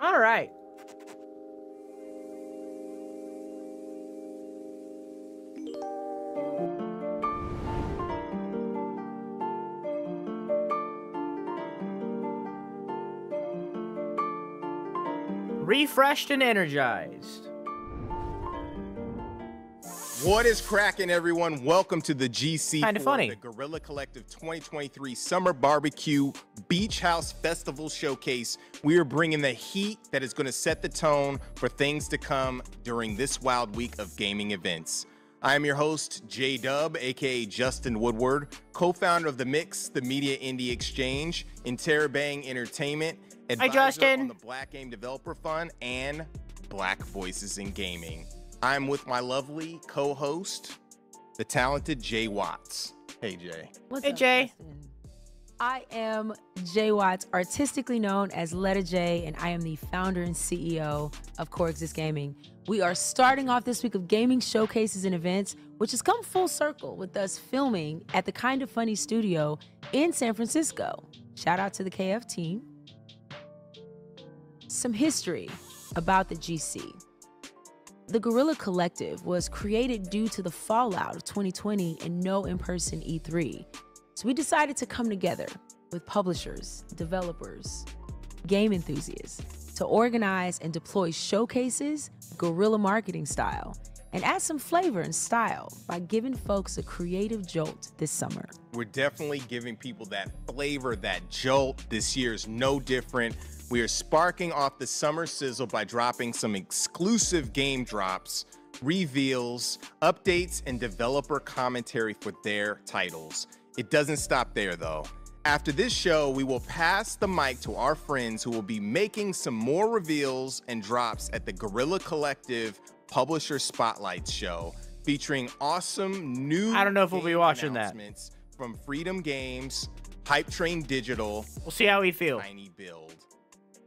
All right. Refreshed and energized. What is cracking, everyone? Welcome to the GC Kinda funny. the Guerrilla Collective 2023 Summer Barbecue Beach House Festival Showcase. We are bringing the heat that is going to set the tone for things to come during this wild week of gaming events. I am your host, J-Dub, aka Justin Woodward, co-founder of The Mix, the Media Indie Exchange, Interrobang Entertainment, advisor Justin. on the Black Game Developer Fund, and Black Voices in Gaming. I'm with my lovely co-host, the talented Jay Watts. Hey, Jay. What's Hey, up, Jay. Justin? I am Jay Watts, artistically known as Letter J, and I am the founder and CEO of Coexist Gaming. We are starting off this week of gaming showcases and events, which has come full circle with us filming at the Kinda Funny studio in San Francisco. Shout out to the KF team. Some history about the GC. The Guerrilla Collective was created due to the fallout of 2020 and no in-person E3. So we decided to come together with publishers, developers, game enthusiasts to organize and deploy showcases, guerrilla marketing style, and add some flavor and style by giving folks a creative jolt this summer. We're definitely giving people that flavor, that jolt. This year is no different. We are sparking off the summer sizzle by dropping some exclusive game drops, reveals, updates, and developer commentary for their titles. It doesn't stop there, though. After this show, we will pass the mic to our friends who will be making some more reveals and drops at the Guerrilla Collective Publisher Spotlight Show, featuring awesome new I don't know if we'll be game watching that. announcements from Freedom Games, Hype Train Digital, We'll see how we feel. Tiny Build.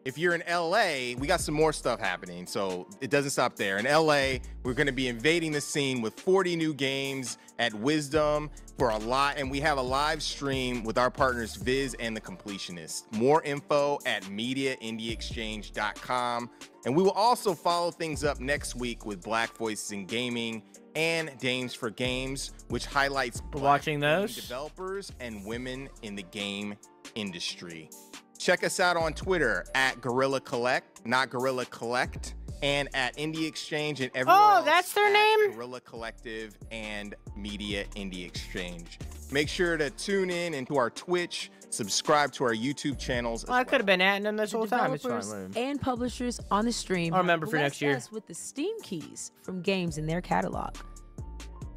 If you're in LA, we got some more stuff happening, so it doesn't stop there. In LA, we're going to be invading the scene with 40 new games at Wisdom for a lot, and we have a live stream with our partners Viz and The Completionist. More info at mediaindieexchange.com. And we will also follow things up next week with Black Voices in Gaming and Dames for Games, which highlights Black watching gaming those. developers and women in the game industry. Check us out on Twitter at Guerrilla Collect, not Guerrilla Collect, and at Indie Exchange and everywhere else that's their at name? Guerrilla Collective and Media Indie Exchange. Make sure to tune in into our Twitch, subscribe to our YouTube channels. Well, I could have been at them this The whole time. It's developers fine. and publishers on the stream I'll remember have for next blessed year. us with the Steam keys from games in their catalog.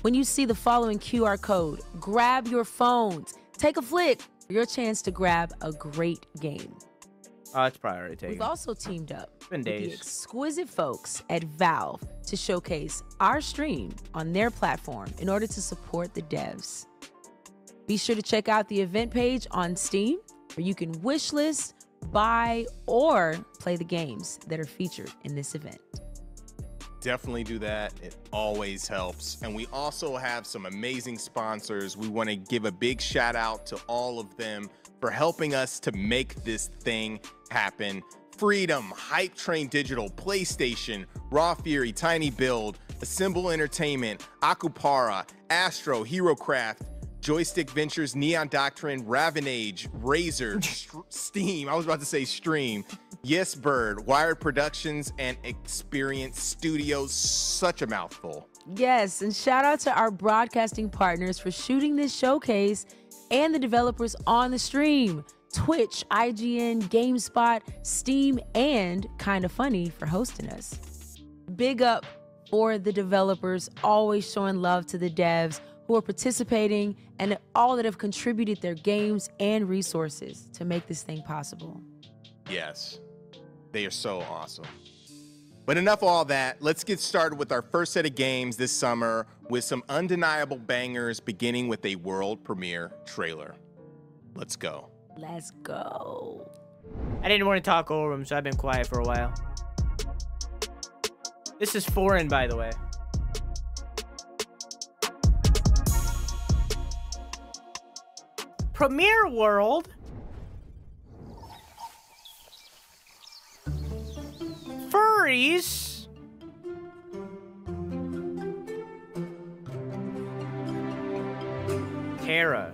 When you see the following QR code, grab your phones, take a flick for your chance to grab a great game. Oh, it's probably already taken. We've also teamed up been with the days. exquisite folks at Valve to showcase our stream on their platform in order to support the devs. Be sure to check out the event page on Steam where you can wishlist, buy, or play the games that are featured in this event. Definitely do that. It always helps. And we also have some amazing sponsors. We want to give a big shout out to all of them for helping us to make this thing happen. Freedom, Hype Train Digital, PlayStation, Raw Fury, Tiny Build, Assemble Entertainment, Akupara, Astro, HeroCraft, Joystick Ventures, Neon Doctrine, Ravenage, Razer, Steam, I was about to say Stream, Yes Bird, Wired Productions, and Experience Studios. Such a mouthful. Yes, and shout out to our broadcasting partners for shooting this showcase and the developers on the stream. Twitch, IGN, GameSpot, Steam, and Kinda Funny for hosting us. Big up for the developers, always showing love to the devs who are participating and all that have contributed their games and resources to make this thing possible. Yes, they are so awesome. But enough of all that. Let's get started with our first set of games this summer with some undeniable bangers, beginning with a world premiere trailer. Let's go. Let's go. I didn't want to talk over them, so I've been quiet for a while. This is foreign, by the way. Premiere World. furries. Terra.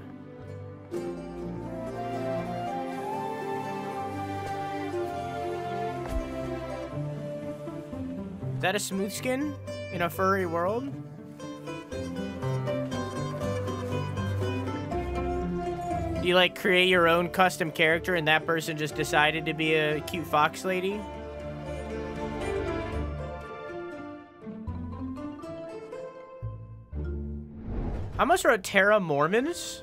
Is that a smooth skin in a furry world? Do you like create your own custom character and that person just decided to be a cute fox lady? I almost wrote Terra Mormons.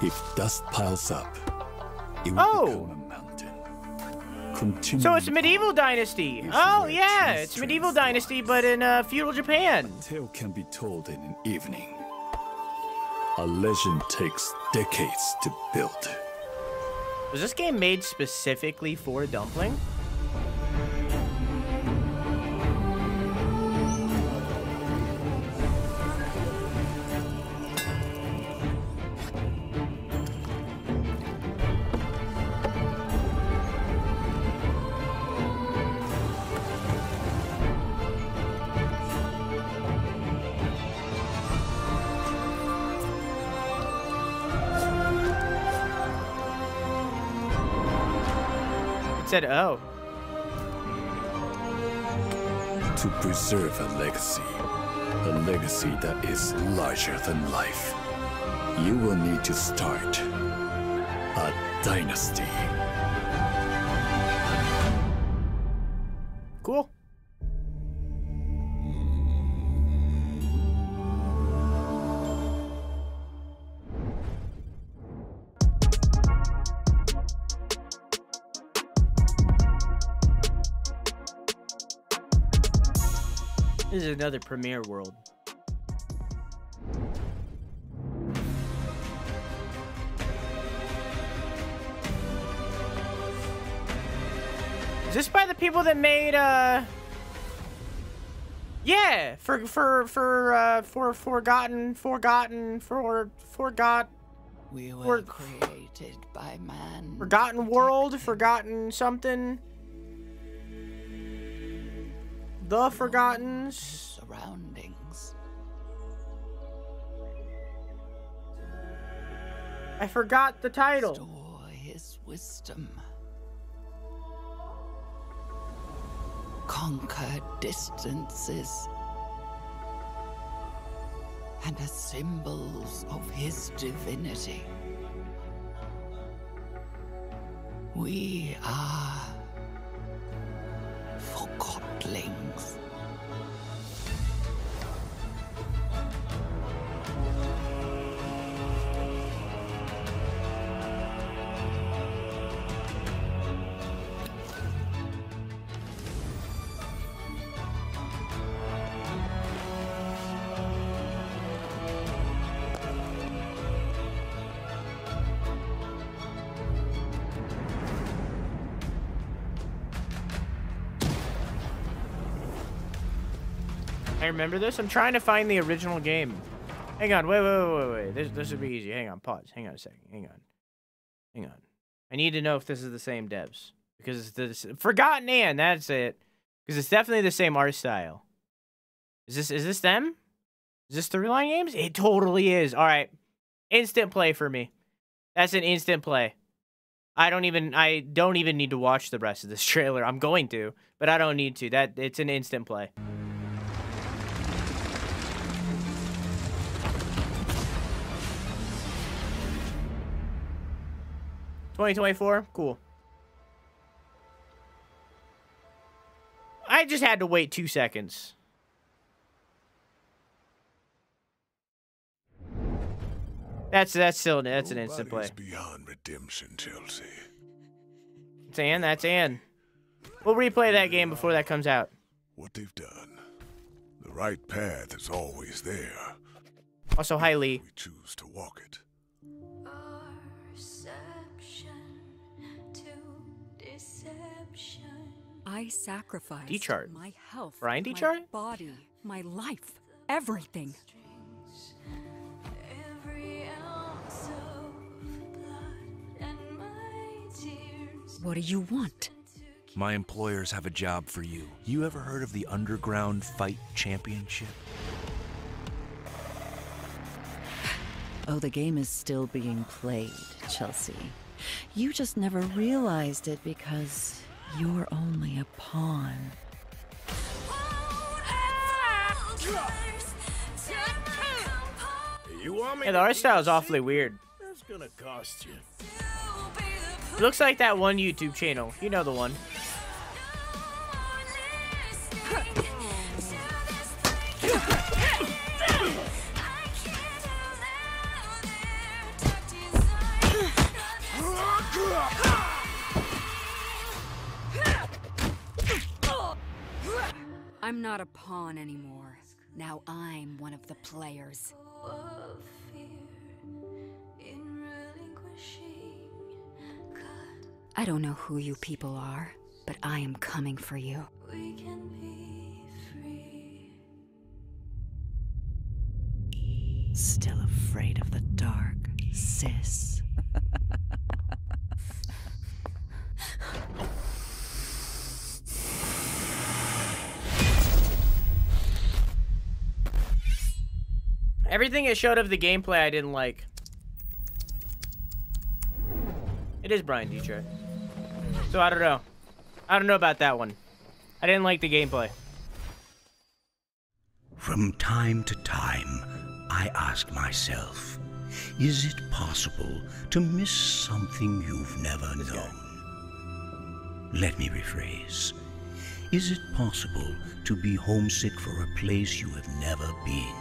If dust piles up, it will become a mountain. Continue. So it's Medieval Dynasty. Oh yeah, it's Medieval Dynasty, but in feudal Japan. A tale can be told in an evening. A legend takes decades to build. Was this game made specifically for Dumpling? Said, oh. To preserve a legacy that is larger than life, you will need to start a dynasty. Cool. This is another premiere world. Is this by the people that made yeah, We were created by man. Forgotten World, Forgotten something. The Forgottens. Surroundings. I forgot the title. Store his wisdom. Conquer distances. And as symbols of his divinity. We are forgotlings. I remember this. I'm trying to find the original game. Hang on. Wait. This would be easy. Hang on. Pause. Hang on a second. Hang on. I need to know if this is the same devs. Because it's this Forgotten Anne. That's it. Because it's definitely the same art style. Is this them? Is this Storyline Games? It totally is. All right. Instant play for me. That's an instant play. I don't even need to watch the rest of this trailer. I'm going to, but I don't need to. It's an instant play. $2024? Cool. I just had to wait 2 seconds. That's an instant play. Beyond redemption, Chelsea. It's Ann. That's Ann. We'll replay that game before that comes out. What they've done. The right path is always there. Also, hi, Lee. We choose to walk it. I sacrificed D-chart. my health, Brian my D-chart? body, my life, everything. What do you want? My employers have a job for you. You ever heard of the Underground Fight Championship? Oh, the game is still being played, Chelsea. You just never realized it because you're only a pawn. You want me Yeah, the art style is awfully weird. That's gonna cost you. Looks like that one YouTube channel. You know the one. I'm not a pawn anymore. Now I'm one of the players. I don't know who you people are, but I am coming for you. Still afraid of the dark, sis. Everything it showed of the gameplay I didn't like. It is Brian D-chart. So I don't know. I don't know about that one. I didn't like the gameplay. From time to time, I ask myself, is it possible to miss something you've never known? Let me rephrase. Is it possible to be homesick for a place you have never been?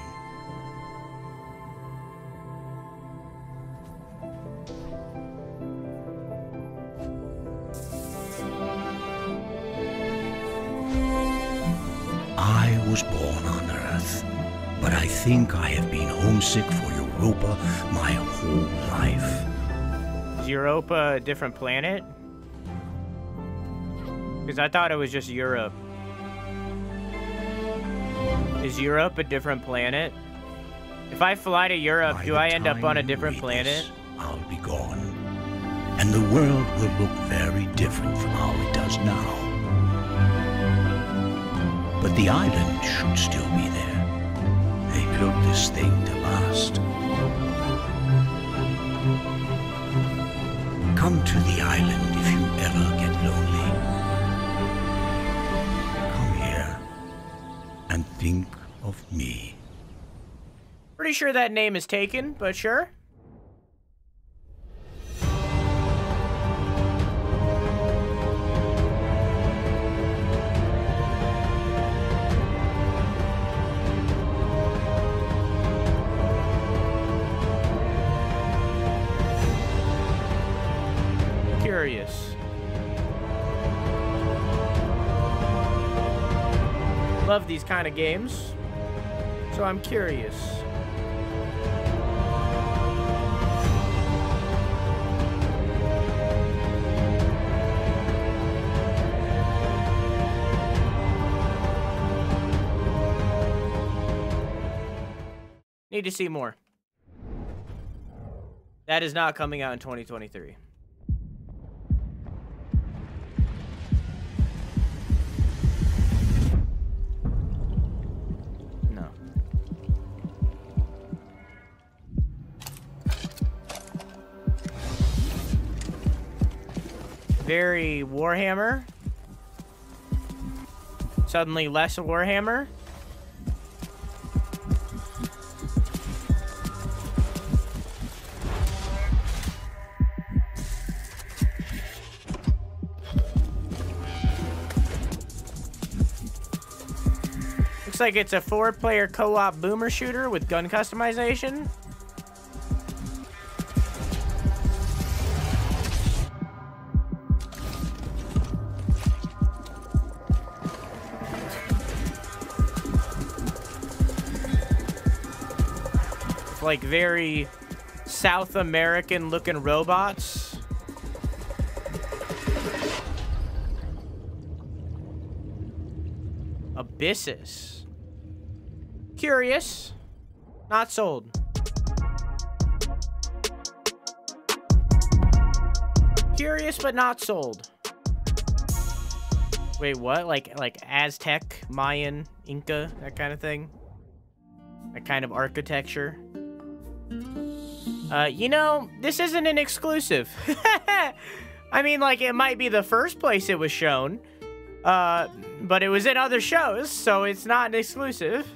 I was born on Earth, but I think I have been homesick for Europa my whole life. Is Europa a different planet? Because I thought it was just Europe. Is Europe a different planet? If I fly to Europe, By do the I end up time on a you different read planet? this, I'll be gone, and the world will look very different from how it does now. But the island should still be there. They built this thing to last. Come to the island if you ever get lonely. Come here and think of me. Pretty sure that name is taken, but sure. Curious. Love these kind of games, so I'm curious. Need to see more. That is not coming out in 2023. No. Very Warhammer. Suddenly less Warhammer. Looks like it's a 4-player co-op boomer shooter with gun customization. It's like very South American looking robots. Abyssus. Curious. Not sold. Curious, but not sold. Wait, what? Like Aztec, Mayan, Inca, that kind of thing? That kind of architecture? You know, this isn't an exclusive. I mean, like, it might be the first place it was shown. But it was in other shows, so it's not an exclusive.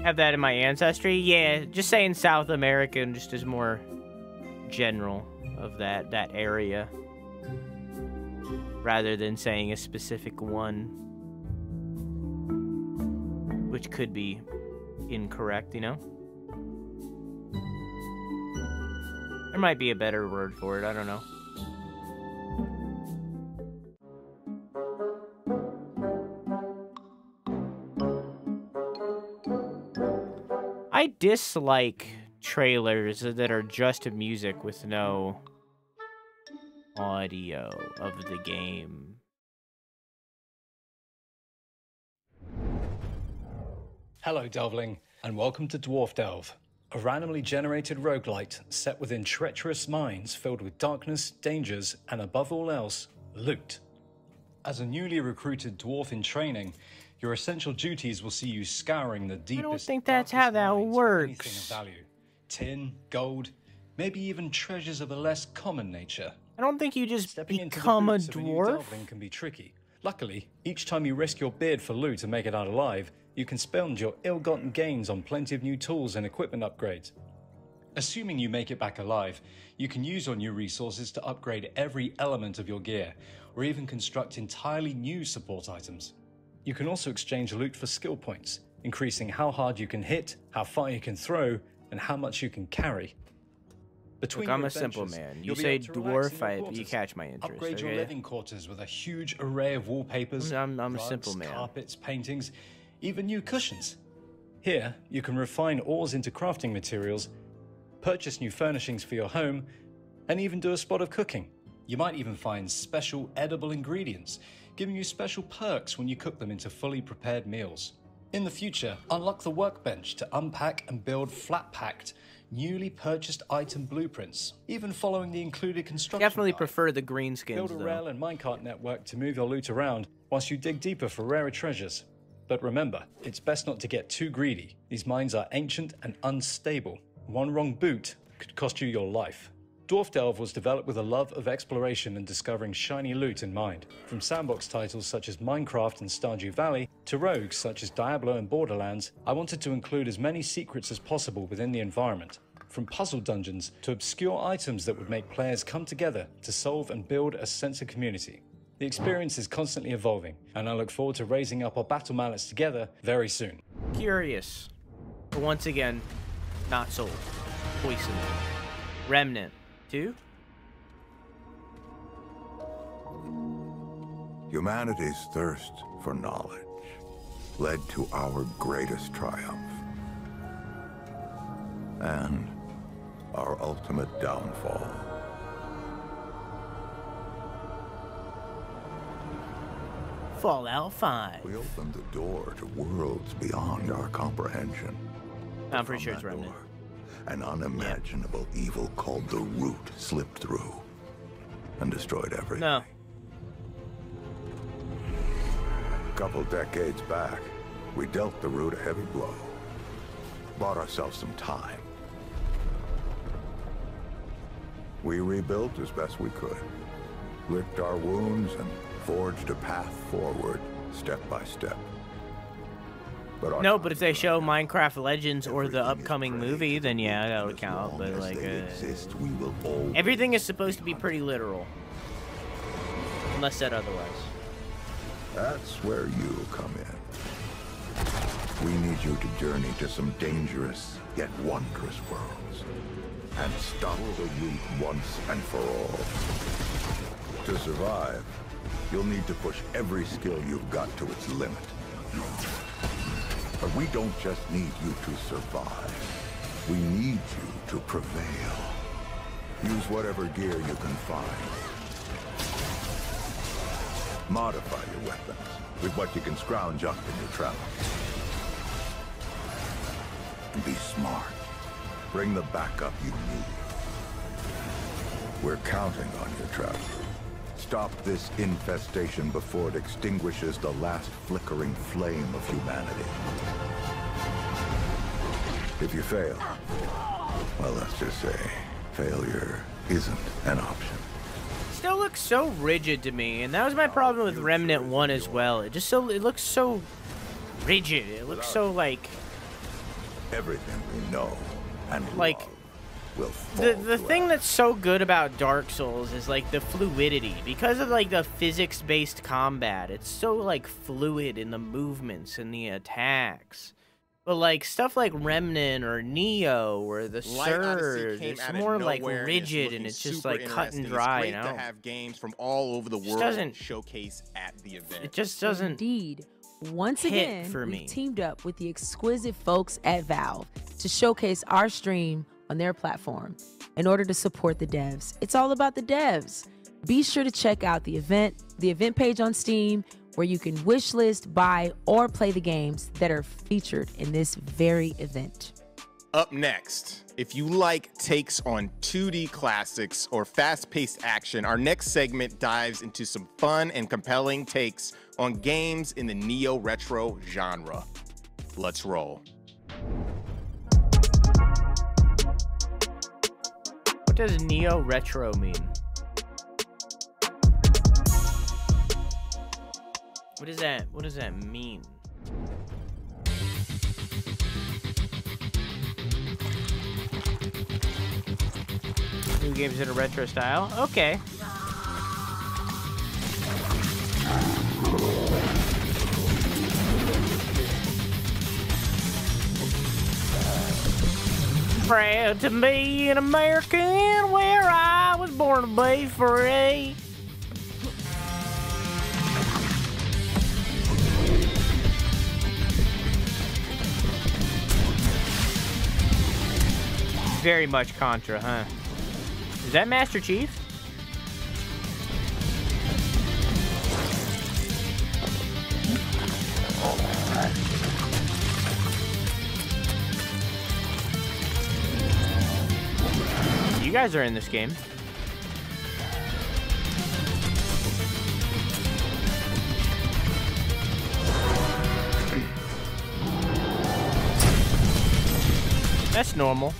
Have that in my ancestry? Yeah, just saying South American just is more general of that area. Rather than saying a specific one. Which could be incorrect, you know? There might be a better word for it, I don't know. I dislike trailers that are just music with no audio of the game. Hello, Delvling, and welcome to Dwarf Delve, a randomly generated roguelite set within treacherous mines filled with darkness, dangers, and above all else, loot. As a newly recruited dwarf in training, your essential duties will see you scouring the deepest. I don't think that's how that works. Anything of value. Tin, gold, maybe even treasures of a less common nature. I don't think you just Stepping become a into the boots of new dwarf. Delvling can be tricky. Luckily, each time you risk your beard for loot and make it out alive, you can spend your ill-gotten gains on plenty of new tools and equipment upgrades. Assuming you make it back alive, you can use your new resources to upgrade every element of your gear, or even construct entirely new support items. You can also exchange loot for skill points, increasing how hard you can hit, how far you can throw, and how much you can carry. Look, I'm a simple man. You say dwarf, you catch my interest. Upgrade your living quarters with a huge array of wallpapers, I'm a rugs, simple man. carpets, paintings, even new cushions. Here, you can refine ores into crafting materials, purchase new furnishings for your home, and even do a spot of cooking. You might even find special edible ingredients, giving you special perks when you cook them into fully prepared meals. In the future, unlock the workbench to unpack and build flat-packed, newly purchased item blueprints, even following the included construction Definitely guide. prefer the green skins, Build a though. rail and minecart network to move your loot around whilst you dig deeper for rarer treasures. But remember, it's best not to get too greedy. These mines are ancient and unstable. One wrong boot could cost you your life. Dwarf Delve was developed with a love of exploration and discovering shiny loot in mind. From sandbox titles such as Minecraft and Stardew Valley, to rogues such as Diablo and Borderlands, I wanted to include as many secrets as possible within the environment. From puzzle dungeons to obscure items that would make players come together to solve and build a sense of community. The experience is constantly evolving, and I look forward to raising up our battle mallets together very soon. Curious. But once again, not sold. Poison. Remnant. 2? Humanity's thirst for knowledge led to our greatest triumph and our ultimate downfall. Fallout 5. We opened the door to worlds beyond our comprehension. I'm pretty sure it's Remnant. An unimaginable evil called the Root slipped through and destroyed everything. No. A couple decades back, we dealt the Root a heavy blow. Bought ourselves some time. We rebuilt as best we could. Licked our wounds and forged a path forward, step by step. No, but if they show Minecraft Legends or the upcoming movie, then yeah, that would count. But like, everything is supposed to be pretty literal, unless said otherwise. That's where you come in. We need you to journey to some dangerous yet wondrous worlds and stop the Root once and for all. To survive, you'll need to push every skill you've got to its limit. But we don't just need you to survive. We need you to prevail. Use whatever gear you can find. Modify your weapons with what you can scrounge up in your travels. And be smart. Bring the backup you need. We're counting on you, Traveler. Stop this infestation before it extinguishes the last flickering flame of humanity. If you fail, well, let's just say failure isn't an option. Still looks so rigid to me, and that was my problem with Remnant 1 as well. It looks so rigid. It looks so like everything we know and like love will fall the thing that's so good about Dark Souls is like the fluidity. Because of like the physics-based combat, it's so like fluid in the movements and the attacks. But like stuff like Remnant or Neo or the Surge, it's more like rigid and it's just like cut and dry. It's great to have games from all over the world showcase at the event. It just doesn't. Indeed. Once again, for we me. teamed up with the exquisite folks at Valve to showcase our stream on their platform in order to support the devs. It's all about the devs. Be sure to check out the event page on Steam, where you can wishlist, buy, or play the games that are featured in this very event. Up next, if you like takes on 2D classics or fast-paced action, our next segment dives into some fun and compelling takes on games in the neo-retro genre. Let's roll. What does neo-retro mean? What does that mean? New games in a retro style? Okay. Proud to be an American where I was born to be free. Very much Contra, huh? Is that Master Chief? You guys are in this game. That's normal.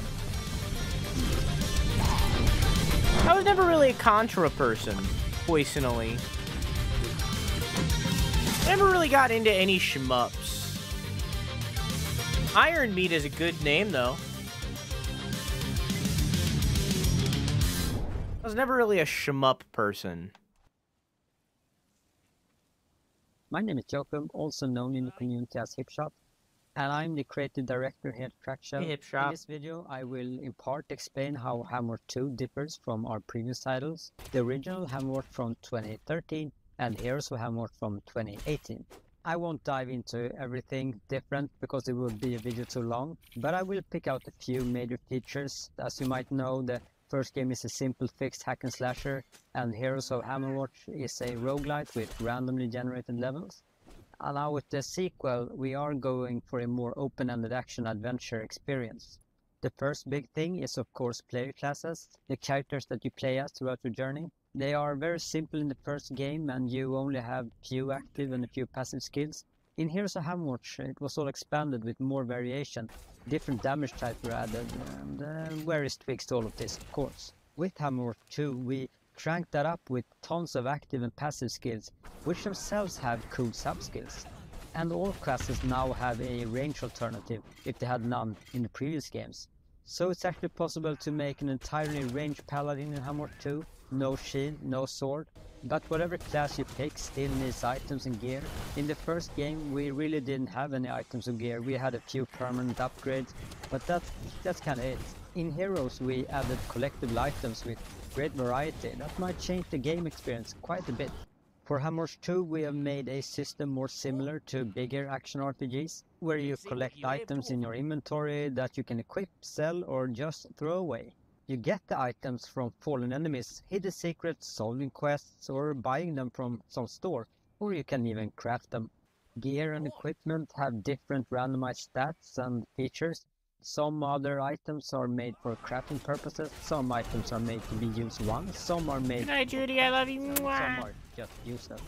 I was never really a Contra person, personally. I never really got into any shmups. Iron Meat is a good name, though. I was never really a shmup person. My name is Jacob, also known in the community as Hipshot, and I'm the creative director here at Crackshell. Hey, Hipshot. In this video, I will in part explain how Hammer 2 differs from our previous titles, the original Hammer from 2013 and Heroes of Hammer from 2018. I won't dive into everything different because it would be a video too long, but I will pick out a few major features. As you might know, the first game is a simple fixed hack and slasher, and Heroes of Hammerwatch is a roguelite with randomly generated levels. And now with the sequel, we are going for a more open-ended action-adventure experience. The first big thing is of course player classes, the characters that you play as throughout your journey. They are very simple in the first game and you only have few active and a few passive skills. In Heroes of Hammerwatch it was all expanded with more variation, different damage types were added and various tweaks to all of this of course. With Hammerwatch 2 we crank that up with tons of active and passive skills, which themselves have cool sub-skills. And all classes now have a range alternative, if they had none in the previous games. So it's actually possible to make an entirely ranged paladin in Hammer 2, no shield, no sword, but whatever class you pick still needs items and gear. In the first game we really didn't have any items or gear, we had a few permanent upgrades, but that's kinda it. In Heroes we added collectible items with great variety that might change the game experience quite a bit. For Hammers 2, we have made a system more similar to bigger action RPGs, where you collect items in your inventory that you can equip, sell, or just throw away. You get the items from fallen enemies, hidden secrets, solving quests, or buying them from some store, or you can even craft them. Gear and equipment have different randomized stats and features. Some other items are made for crafting purposes, some items are made to be used once, some are made... Good night, Judy, I love you. Some are just useless.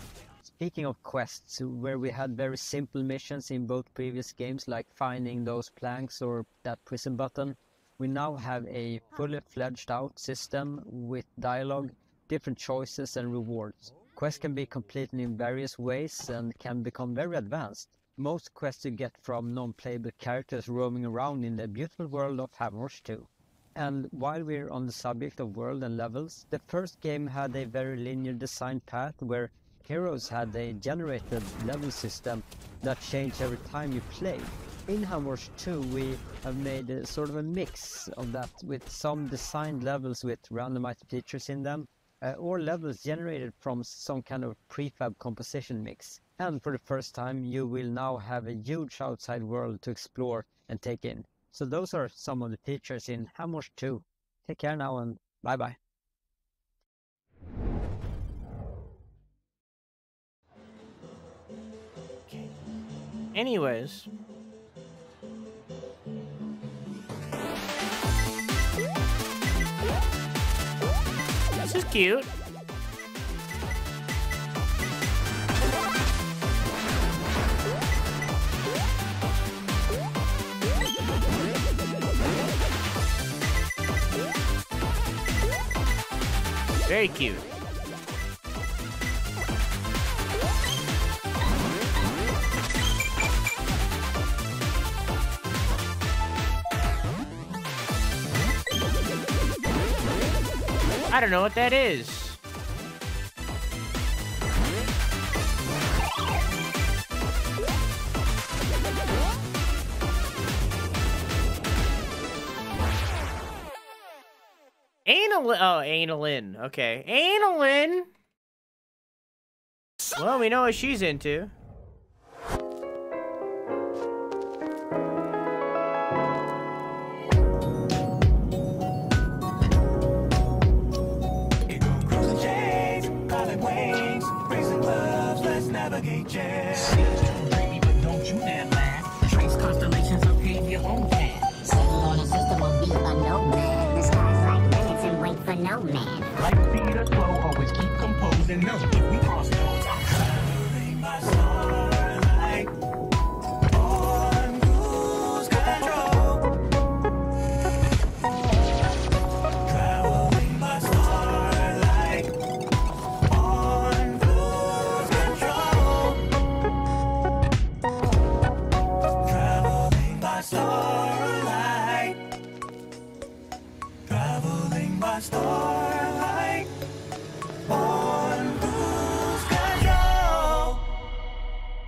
Speaking of quests, where we had very simple missions in both previous games, like finding those planks or that prison button, we now have a fully fledged out system with dialogue, different choices and rewards. Quests can be completed in various ways and can become very advanced. Most quests you get from non-playable characters roaming around in the beautiful world of Hammers 2. And while we're on the subject of world and levels, the first game had a very linear design path where heroes had a generated level system that changed every time you played. In Hammers 2 we have made a sort of a mix of that, with some designed levels with randomized features in them, or levels generated from some kind of prefab composition mix. And for the first time you will now have a huge outside world to explore and take in. So those are some of the features in Hammers 2. Take care now and bye bye. Anyways. This is cute. Very cute. I don't know what that is. Analin. Okay. Analin. Well, we know what she's into. No man. Light speed or slow, always keep composed and know if we cross those. Traveling by starlight on cruise control. Traveling by starlight on cruise control. Traveling by starlight. Traveling by starlight on cruise control.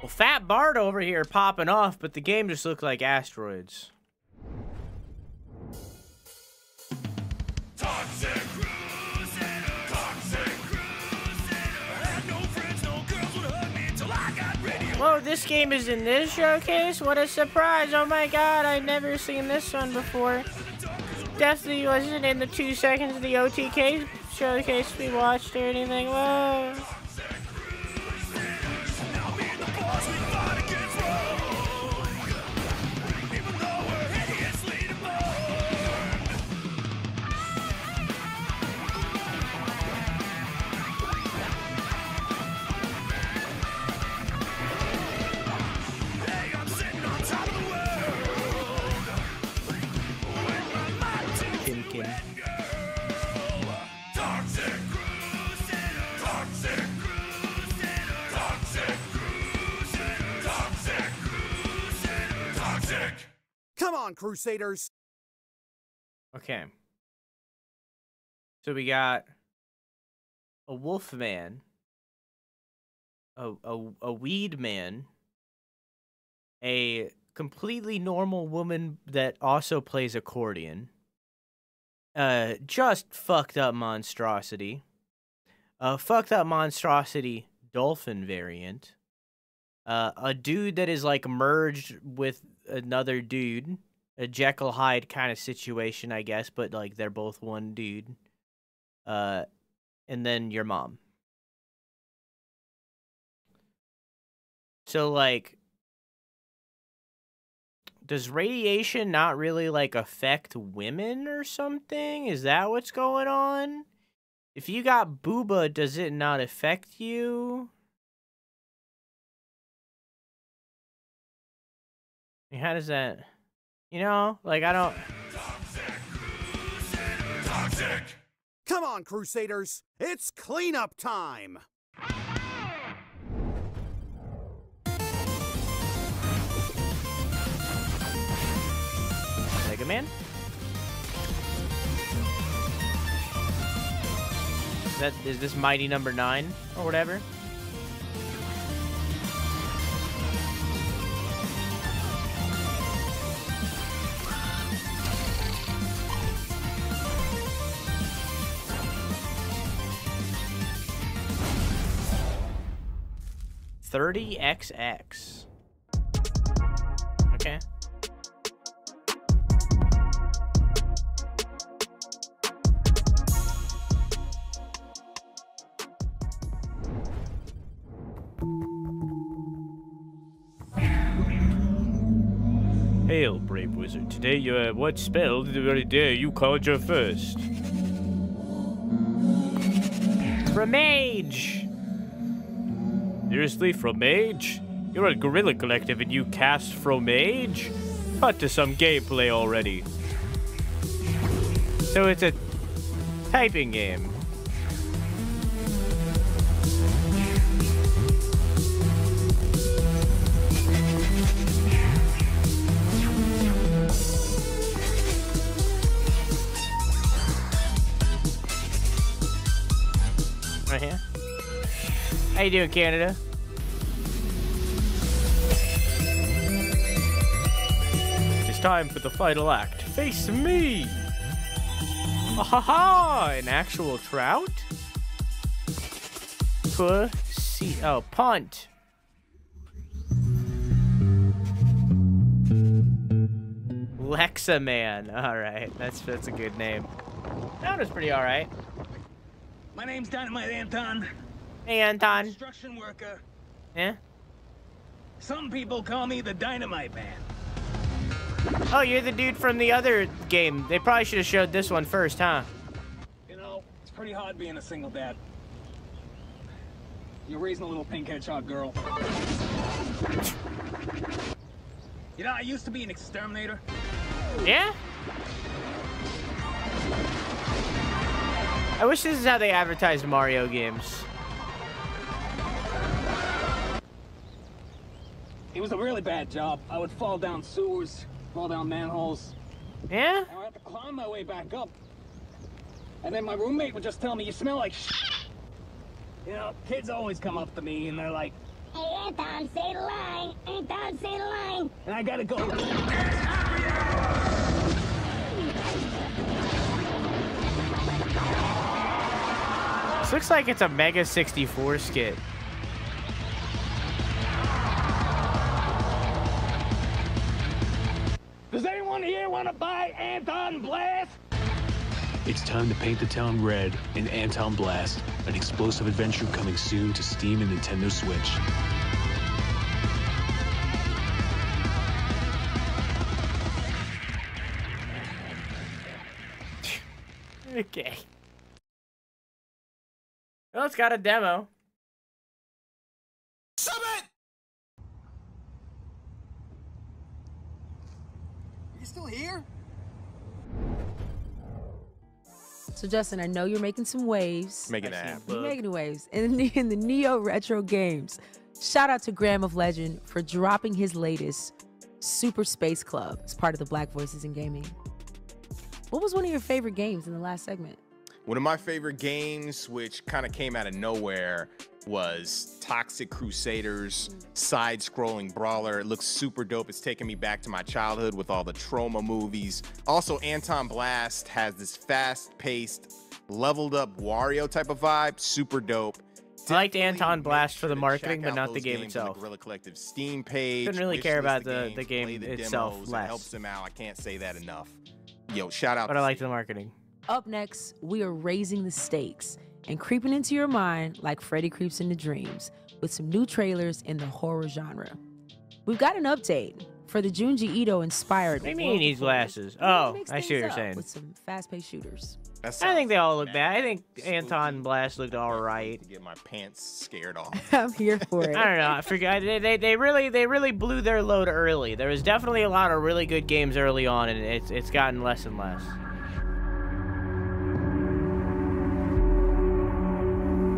Well, Fat Bart over here popping off, but the game just looked like asteroids. Toxic crusader, toxic crusader. I had no friends, no girls would hug me until I got radio. Whoa, this game is in this showcase? What a surprise. Oh my god, I'd never seen this one before. Definitely wasn't in the 2 seconds of the OTK showcase we watched or anything. Whoa. Come on, Crusaders. Okay. So we got a wolf man, a weed man, a completely normal woman that also plays accordion, just fucked up monstrosity, a fucked up monstrosity dolphin variant. A dude that is like merged with another dude. A Jekyll Hyde kind of situation, I guess, but like they're both one dude. And then your mom. So like, does radiation not really like affect women or something? Is that what's going on? If you got booba, does it not affect you? How does that, you know, like I don't. Toxic. Come on, Crusaders. It's cleanup time. Mega Man? Is this Mighty Number 9 or whatever? $30XX. Okay. Hail, brave wizard. Today, what spell did you conjure first? Remage! Seriously, Fromage? You're a Guerrilla Collective and you cast Fromage? Cut to some gameplay already. So it's a typing game. Right here. How you doing, Canada? It's time for the final act. Face me! Ha! An actual trout? Pussy. Oh, punt. Lexaman. Alright, that's a good name. That was pretty alright. My name's Dynamite Anton. Hey, Anton. Construction worker. Yeah? Some people call me the Dynamite Man. Oh, you're the dude from the other game. They probably should have showed this one first, huh? You know, it's pretty hard being a single dad. You're raising a little pink hedgehog girl. You know, I used to be an exterminator. Yeah? I wish this is how they advertised Mario games. It was a really bad job. I would fall down sewers, fall down manholes. Yeah? I would have to climb my way back up. And then my roommate would just tell me, you smell like shit. You know, kids always come up to me and they're like, hey, Anton, say the line. Anton, say the line. And I gotta go. This looks like it's a Mega 64 skit. Does anyone here want to buy Anton Blast? It's time to paint the town red in Anton Blast, an explosive adventure coming soon to Steam and Nintendo Switch. Okay. Well, it's got a demo. Summit! Are you still here? So Justin, I know you're making some waves. Making that happen. You're making waves in the Neo Retro games. Shout out to Graham of Legend for dropping his latest Super Space Club as part of the Black Voices in Gaming. What was one of your favorite games in the last segment? One of my favorite games, which kind of came out of nowhere, was Toxic Crusaders, side-scrolling brawler. It looks super dope. It's taking me back to my childhood with all the Trauma movies. Also, Anton Blast has this fast-paced, leveled-up Wario type of vibe. Super dope. I liked Anton Blast make for the sure to marketing, check but out not the those game games on itself. The Guerrilla Collective Steam page. Couldn't really care wishlist about the game play the itself demos. less. It helps them out. I can't say that enough. Yo, shout out. But to I liked Steve. the marketing. Up next, we are raising the stakes and creeping into your mind like Freddy creeps into dreams with some new trailers in the horror genre. We've got an update for the Junji Ito inspired. What do you mean he needs glasses? Oh, I see what you're saying. With some fast-paced shooters. I think they all look bad. I think Anton Blast looked all right. To get my pants scared off. I'm here for it. I don't know. I forgot. They really blew their load early. There was definitely a lot of really good games early on, and it's gotten less and less.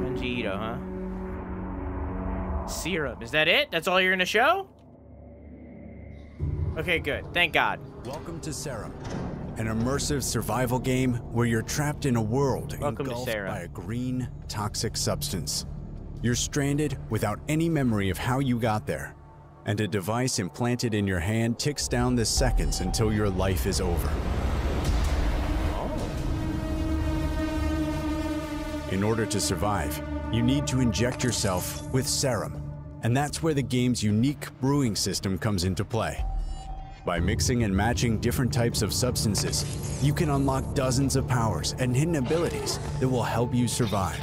Junji Ito, huh? Serum. Is that it? That's all you're gonna show? Okay, good. Thank God. Welcome to Serum, an immersive survival game where you're trapped in a world engulfed by a green, toxic substance. You're stranded without any memory of how you got there, and a device implanted in your hand ticks down the seconds until your life is over. In order to survive, you need to inject yourself with serum, and that's where the game's unique brewing system comes into play. By mixing and matching different types of substances, you can unlock dozens of powers and hidden abilities that will help you survive.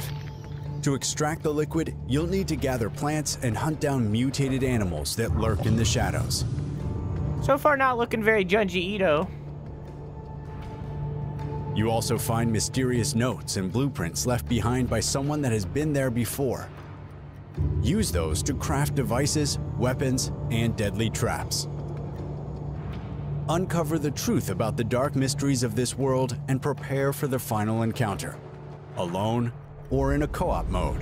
To extract the liquid, you'll need to gather plants and hunt down mutated animals that lurk in the shadows. So far, not looking very Junji Ito. You also find mysterious notes and blueprints left behind by someone that has been there before. Use those to craft devices, weapons, and deadly traps. Uncover the truth about the dark mysteries of this world and prepare for the final encounter, alone or in a co-op mode.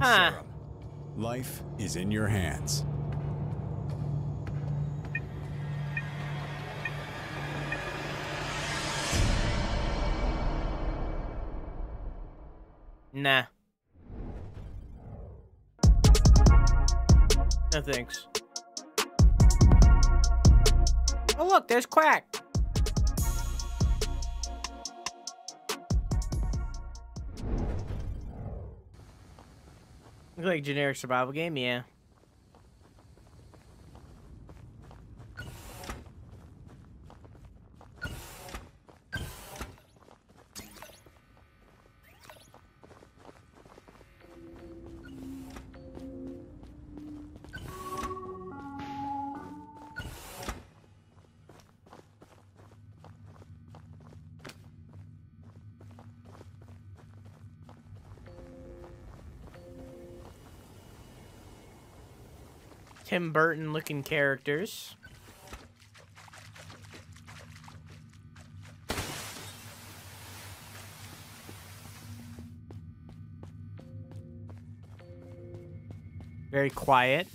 Huh. Life is in your hands. Nah. No thanks. Oh look, there's Quack. Look like a generic survival game, yeah. Tim Burton looking characters. Very quiet.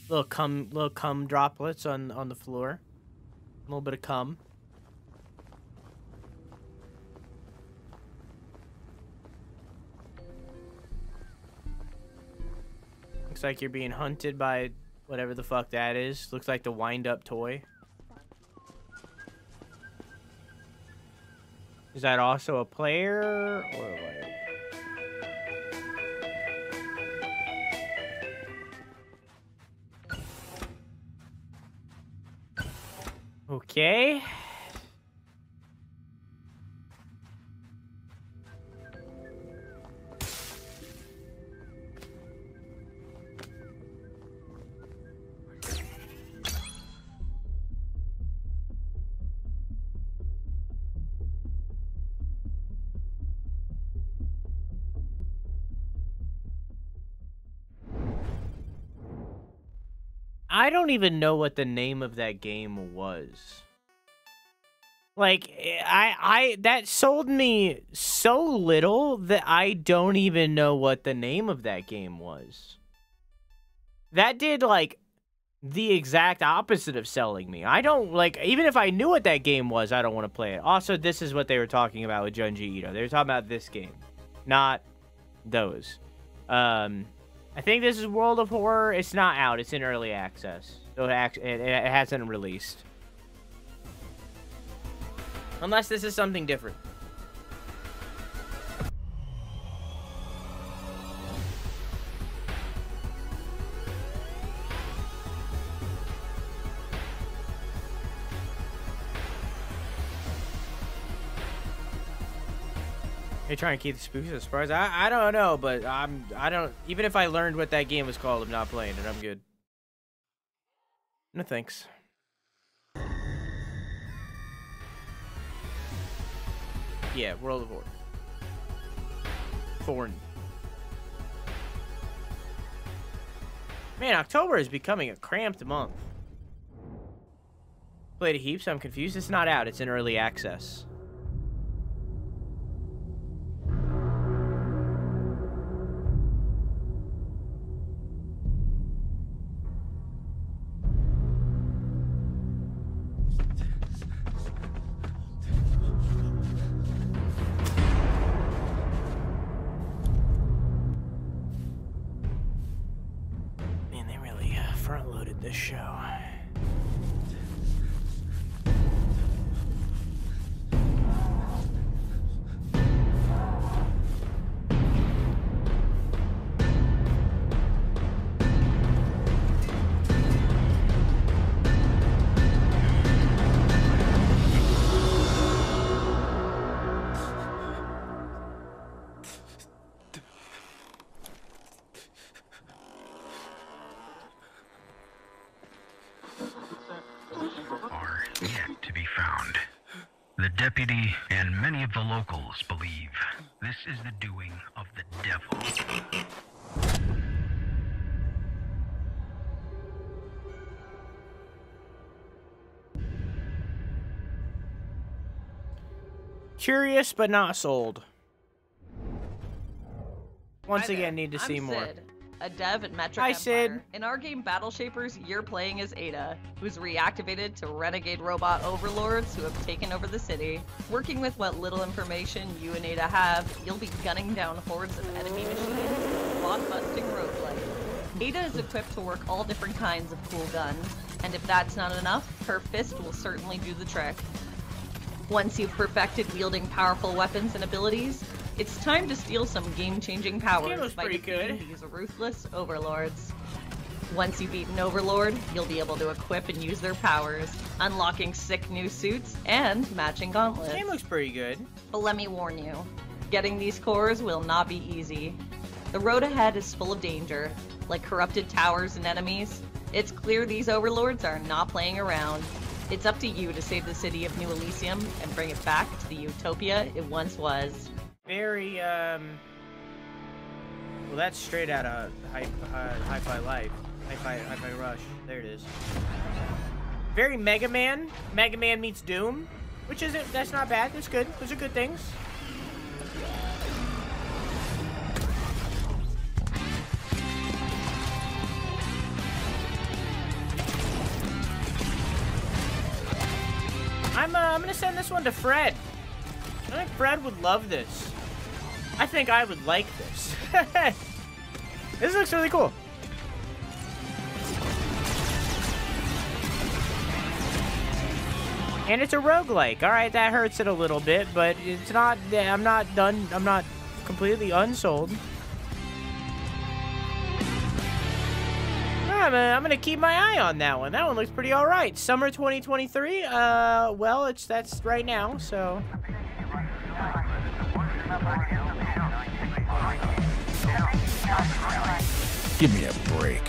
Little cum droplets on the floor. A little bit of cum. Looks like you're being hunted by whatever the fuck that is. Looks like the wind-up toy. Is that also a player or like? Okay. I don't even know what the name of that game was. Like, that sold me so little that I don't even know what the name of that game was. That did, like, the exact opposite of selling me. I don't, like, even if I knew what that game was, I don't want to play it. Also, this is what they were talking about with Junji Ito. They were talking about this game, not those. I think this is World of Horror. It's not out. It's in early access. So it hasn't released. Unless this is something different. They trying to keep the spooks as far as I don't know, but I don't, even if I learned what that game was called, I'm not playing it. I'm good. No thanks. Yeah, World of War. Foreign. Man, October is becoming a cramped month. Played a heap, so I'm confused. It's not out. It's in early access. Front-loaded this show. Deputy and many of the locals believe this is the doing of the devil. Curious, but not sold. Once again, need to see more. Sid, a dev at Metro Hi, Empire. Sid. In our game Battle Shapers, you're playing as Ada, who's reactivated to renegade robot overlords who have taken over the city. Working with what little information you and Ada have, you'll be gunning down hordes of enemy machines, block-busting roguelike. Ada is equipped to work all different kinds of cool guns, and if that's not enough, her fist will certainly do the trick. Once you've perfected wielding powerful weapons and abilities, it's time to steal some game-changing powers by defeating these ruthless overlords. Once you beat an overlord, you'll be able to equip and use their powers, unlocking sick new suits and matching gauntlets. This game looks pretty good. But let me warn you, getting these cores will not be easy. The road ahead is full of danger, like corrupted towers and enemies. It's clear these overlords are not playing around. It's up to you to save the city of New Elysium and bring it back to the utopia it once was. Very, well, that's straight out of Hi-Fi Life. Hi-Fi Rush. There it is. Very Mega Man. Mega Man meets Doom. Which isn't, that's not bad. That's good. Those are good things. I'm gonna send this one to Fred. I think Fred would love this. I think I would like this. This looks really cool. And it's a roguelike. Alright, that hurts it a little bit, but it's not, I'm not done, I'm not completely unsold. I'm gonna keep my eye on that one. That one looks pretty alright. Summer 2023, well, that's right now, so. Give me a break.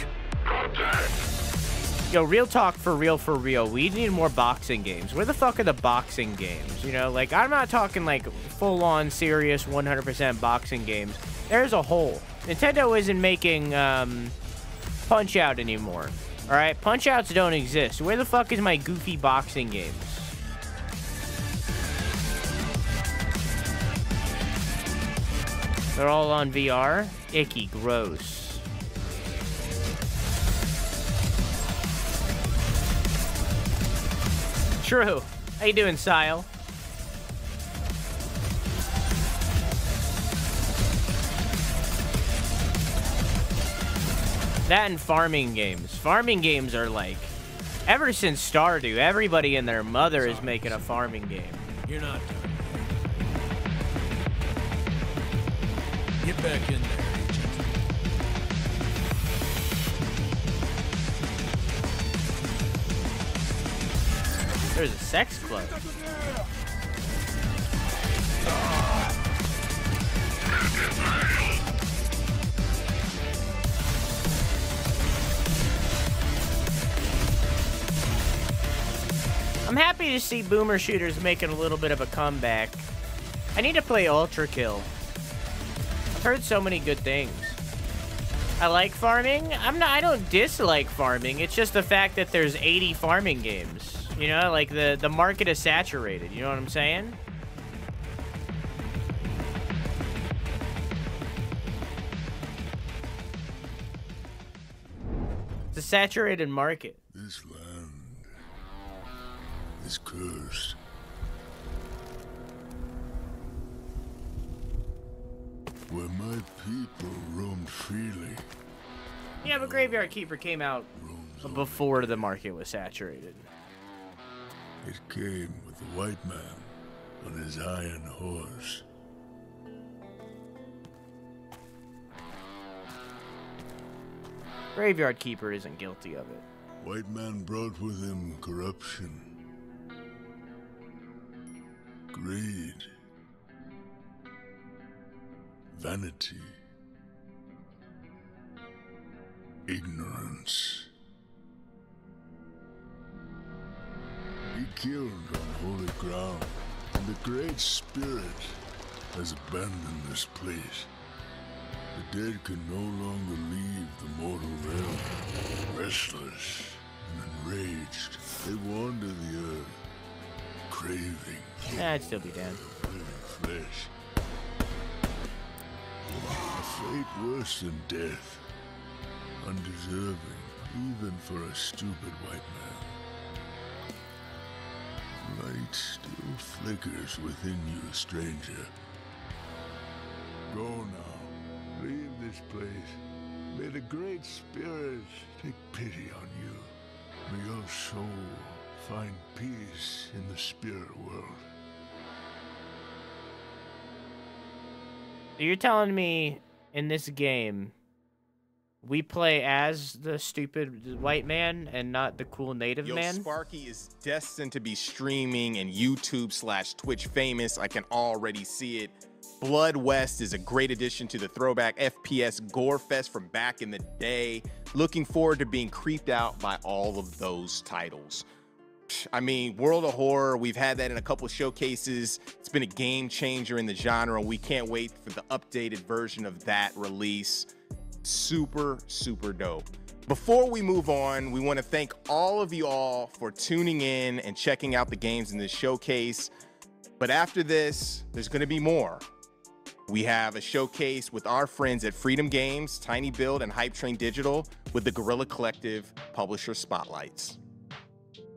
Yo, real talk for real. We need more boxing games. Where the fuck are the boxing games? You know, like, I'm not talking, like, full-on, serious, 100% boxing games. There's a hole. Nintendo isn't making, Punch-Out anymore. Alright? Punch-Outs don't exist. Where the fuck is my goofy boxing games? They're all on VR? Icky, gross. True. How you doing, Sile? That and farming games. Farming games are like, ever since Stardew, everybody and their mother is making a farming game. You're not done. Get back in there, Agent. There's a sex club. I'm happy to see Boomer Shooters making a little bit of a comeback. I need to play Ultra Kill. I've heard so many good things. I like farming. I don't dislike farming. It's just the fact that there's 80 farming games. You know, like the market is saturated. You know what I'm saying? It's a saturated market. This land is cursed. Where my people roamed freely. Yeah, but Graveyard Keeper came out before the market was saturated. It came with the white man on his iron horse. Graveyard Keeper isn't guilty of it. White man brought with him corruption, greed, vanity, ignorance. He killed on holy ground, and the Great Spirit has abandoned this place. The dead can no longer leave the mortal realm. Restless and enraged, they wander the earth, craving. Yeah, I'd still be down. Flesh. A fate worse than death. Undeserving, even for a stupid white man. Light still flickers within you, stranger. Go now. Leave this place. May the Great Spirit take pity on you. May your soul find peace in the spirit world. You're telling me in this game we play as the stupid white man and not the cool native man? Sparky is destined to be streaming and YouTube/Twitch famous. I can already see it. Blood West is a great addition to the throwback FPS gore fest from back in the day. Looking forward to being creeped out by all of those titles. I mean, World of Horror, we've had that in a couple of showcases. It's been a game changer in the genre, and we can't wait for the updated version of that release. Super, super dope. Before we move on, we want to thank all of you all for tuning in and checking out the games in this showcase. But after this, there's going to be more. We have a showcase with our friends at Freedom Games, Tiny Build, and Hype Train Digital with the Guerrilla Collective Publisher Spotlights.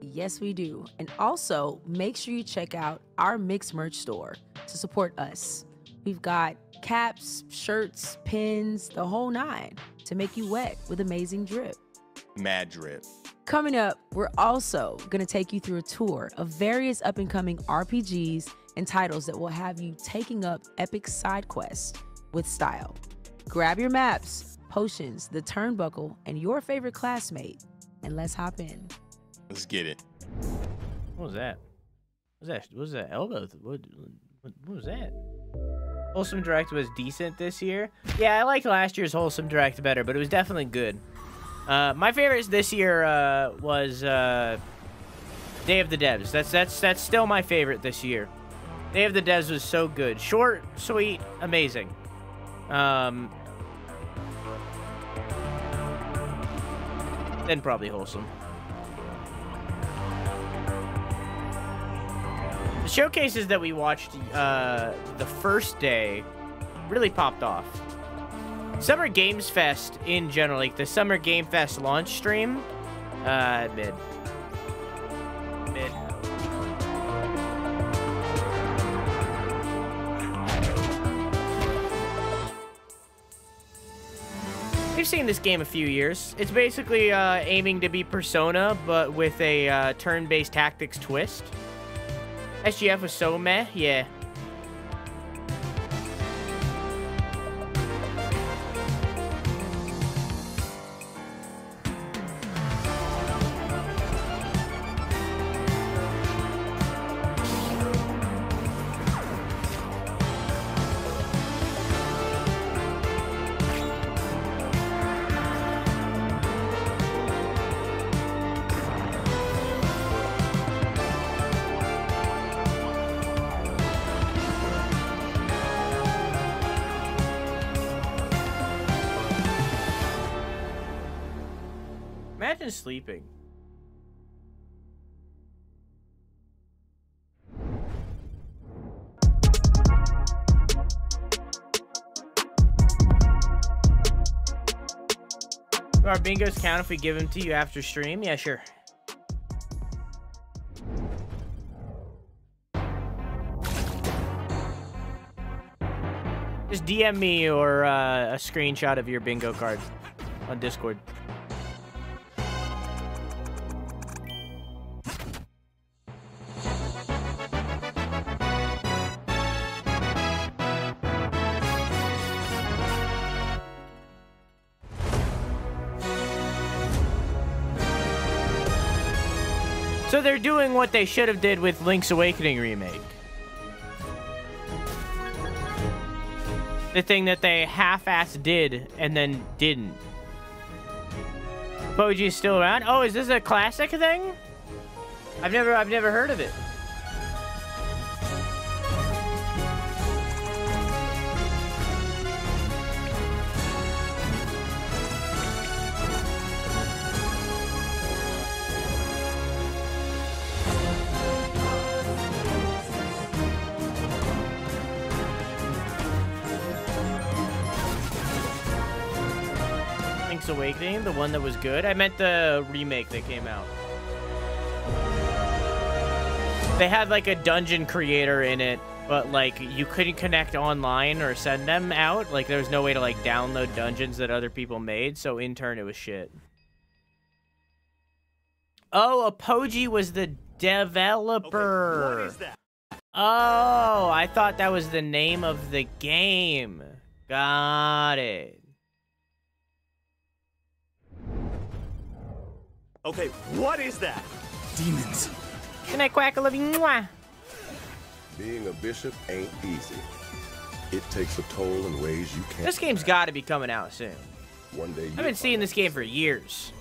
Yes, we do. And also, make sure you check out our Mix merch store to support us. We've got caps, shirts, pins, the whole nine to make you wet with amazing drip. Mad drip. Coming up, we're also going to take you through a tour of various up-and-coming RPGs and titles that will have you taking up epic side quests with style. Grab your maps, potions, the turnbuckle, and your favorite classmate, and let's hop in. Let's get it. What was that? What was that elbow? What was that? Wholesome Direct was decent this year. Yeah, I liked last year's Wholesome Direct better, but it was definitely good. My favorites this year was Day of the Devs. That's still my favorite this year. Day of the Devs was so good. Short, sweet, amazing. Then probably Wholesome. The showcases that we watched the first day really popped off. Summer Games Fest in general, like the Summer Game Fest launch stream, mid. seen this game a few years. It's basically aiming to be Persona, but with a turn-based tactics twist. SGF was so meh, yeah. Imagine sleeping. Do our bingos count if we give them to you after stream? Yeah, sure. Just DM me or a screenshot of your bingo card on Discord. So they're doing what they should have did with Link's Awakening remake. The thing that they half-assed did and then didn't. Poji's still around? Oh, is this a classic thing? I've never heard of it. Awakening, the one that was good. I meant the remake that came out. They had like a dungeon creator in it, but like you couldn't connect online or send them out. Like there was no way to like download dungeons that other people made, so in turn it was shit. Oh, Apogee was the developer. Okay, what is that? Oh, I thought that was the name of the game. Got it. Okay, what is that? Demons. Good night, Quackle-a-Bing. Mwah. Being a bishop ain't easy. It takes a toll in ways you can't. This game's got to be coming out soon. One day I've been seeing this game for years.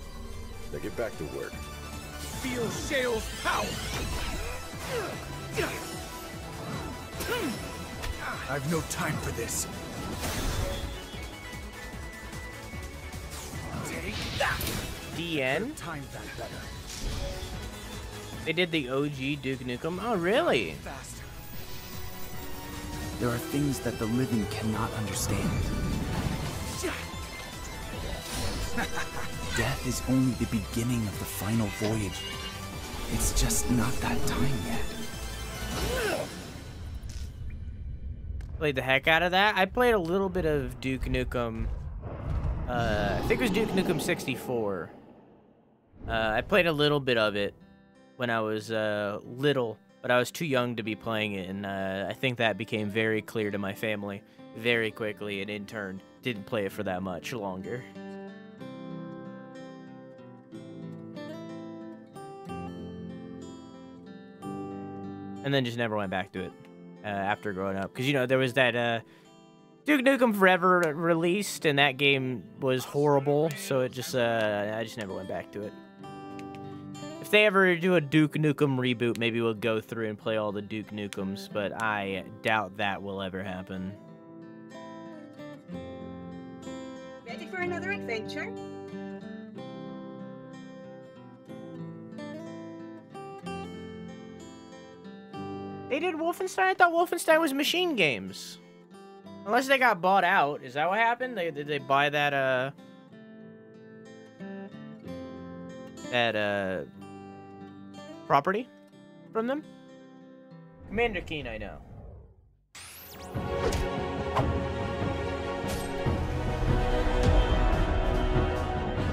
Now get back to work. Feel Shale's power. I've no time for this. Take that. DN? Time that better. They did the OG Duke Nukem? Oh, really? Faster. There are things that the living cannot understand. Death is only the beginning of the final voyage. It's just not that time yet. Played the heck out of that. I played a little bit of Duke Nukem. I think it was Duke Nukem 64. I played a little bit of it when I was little, but I was too young to be playing it, and I think that became very clear to my family very quickly, and in turn, didn't play it for that much longer. And then just never went back to it after growing up. Because, you know, there was that Duke Nukem Forever released, and that game was horrible, so it just, I just never went back to it. If they ever do a Duke Nukem reboot, maybe we'll go through and play all the Duke Nukems, but I doubt that will ever happen. Ready for another adventure? They did Wolfenstein? I thought Wolfenstein was Machine Games. Unless they got bought out. Is that what happened? Did they buy that, property from them? Commander Keen, I know.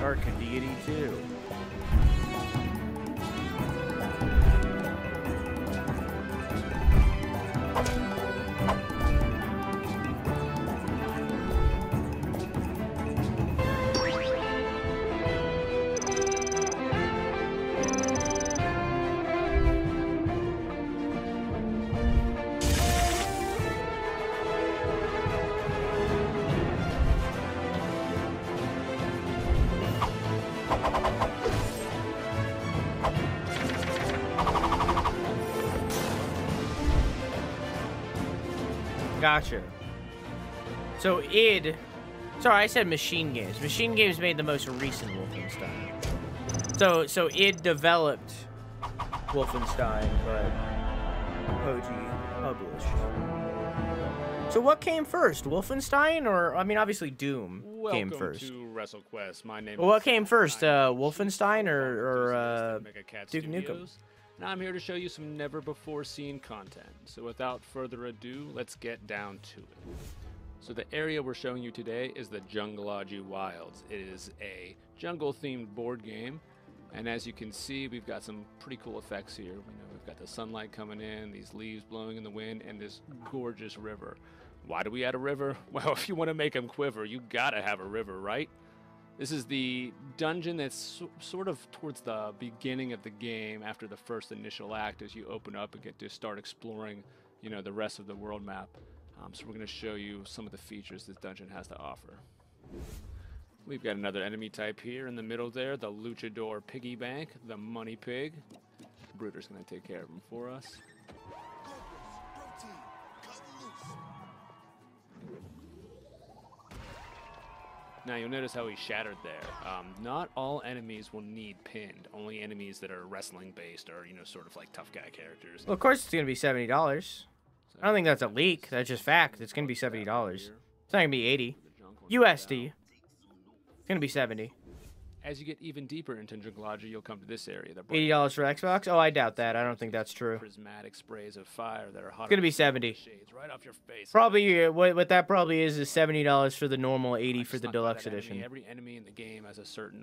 dark deity too. Gotcha. So id, sorry, I said Machine Games. Machine Games made the most recent Wolfenstein. So id developed Wolfenstein, but Koji published. So what came first, Wolfenstein, or I mean, obviously Doom came first. Welcome to WrestleQuest. My name Well, what is came first, Wolfenstein or Duke Nukem? Studios, and I'm here to show you some never-before-seen content. So without further ado, let's get down to it. So the area we're showing you today is the Jungleology Wilds. It is a jungle-themed board game, and as you can see, we've got some pretty cool effects here. We've got the sunlight coming in, these leaves blowing in the wind, and this gorgeous river. Why do we add a river? Well, if you want to make them quiver, you gotta have a river, right? This is the dungeon that's sort of towards the beginning of the game after the first initial act as you open up and get to start exploring, the rest of the world map. So we're going to show you some of the features this dungeon has to offer. We've got another enemy type here in the middle there, the Luchador Piggy Bank, the Money Pig. Bruder's going to take care of him for us. Now you'll notice how he shattered there. Not all enemies will need pinned. Only enemies that are wrestling based or sort of like tough guy characters. Well, of course it's gonna be $70. I don't think that's a leak. That's just fact. It's gonna be $70. It's not gonna be 80 USD. It's gonna be 70. As you get even deeper into Jungleology, you'll come to this area. $80 for Xbox? Oh, I doubt that. I don't think that's true. Prismatic sprays of fire that are hot. It's gonna be 70. Shades right off your face. Probably what that probably is $70 for the normal, 80 for the deluxe edition. Every enemy in the game has a certain.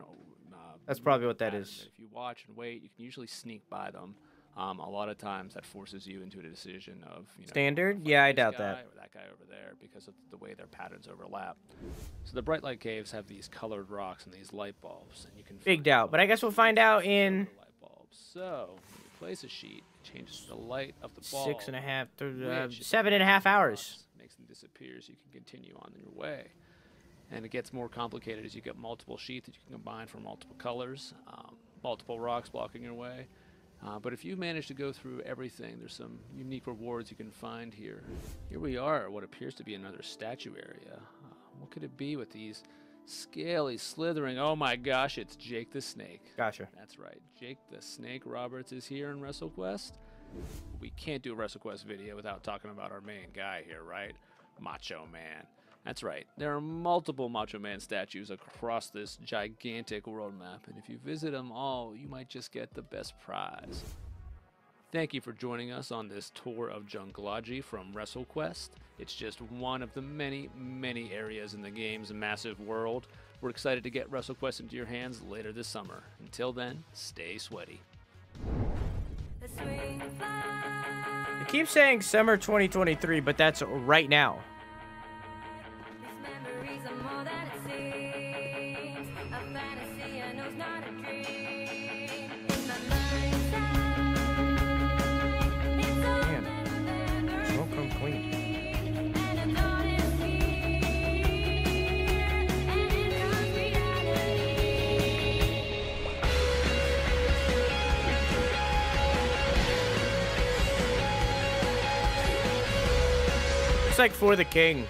That's probably what that is. If you watch and wait, you can usually sneak by them. A lot of times that forces you into a decision of standard. Yeah, I doubt that. Or that guy over there because of the way their patterns overlap. So the Bright Light Caves have these colored rocks and these light bulbs, and you can. Big doubt, but I guess we'll find out in. Light bulbs. So when you place a sheet, it changes the light of the ball. 7.5 hours. Makes them disappear, so you can continue on your way. And it gets more complicated as you get multiple sheets that you can combine from multiple colors, multiple rocks blocking your way. But if you manage to go through everything, there's some unique rewards you can find here. Here we are at what appears to be another statue area. What could it be with these scaly, slithering? Oh my gosh, it's Jake the Snake. Gotcha. That's right. Jake the Snake Roberts is here in WrestleQuest. We can't do a WrestleQuest video without talking about our main guy here, right? Macho Man. That's right. There are multiple Macho Man statues across this gigantic world map, and if you visit them all, you might just get the best prize. Thank you for joining us on this tour of Jungleology from WrestleQuest. It's just one of the many, many areas in the game's massive world. We're excited to get WrestleQuest into your hands later this summer. Until then, stay sweaty. It keeps saying summer 2023, but that's right now. It's like For the King.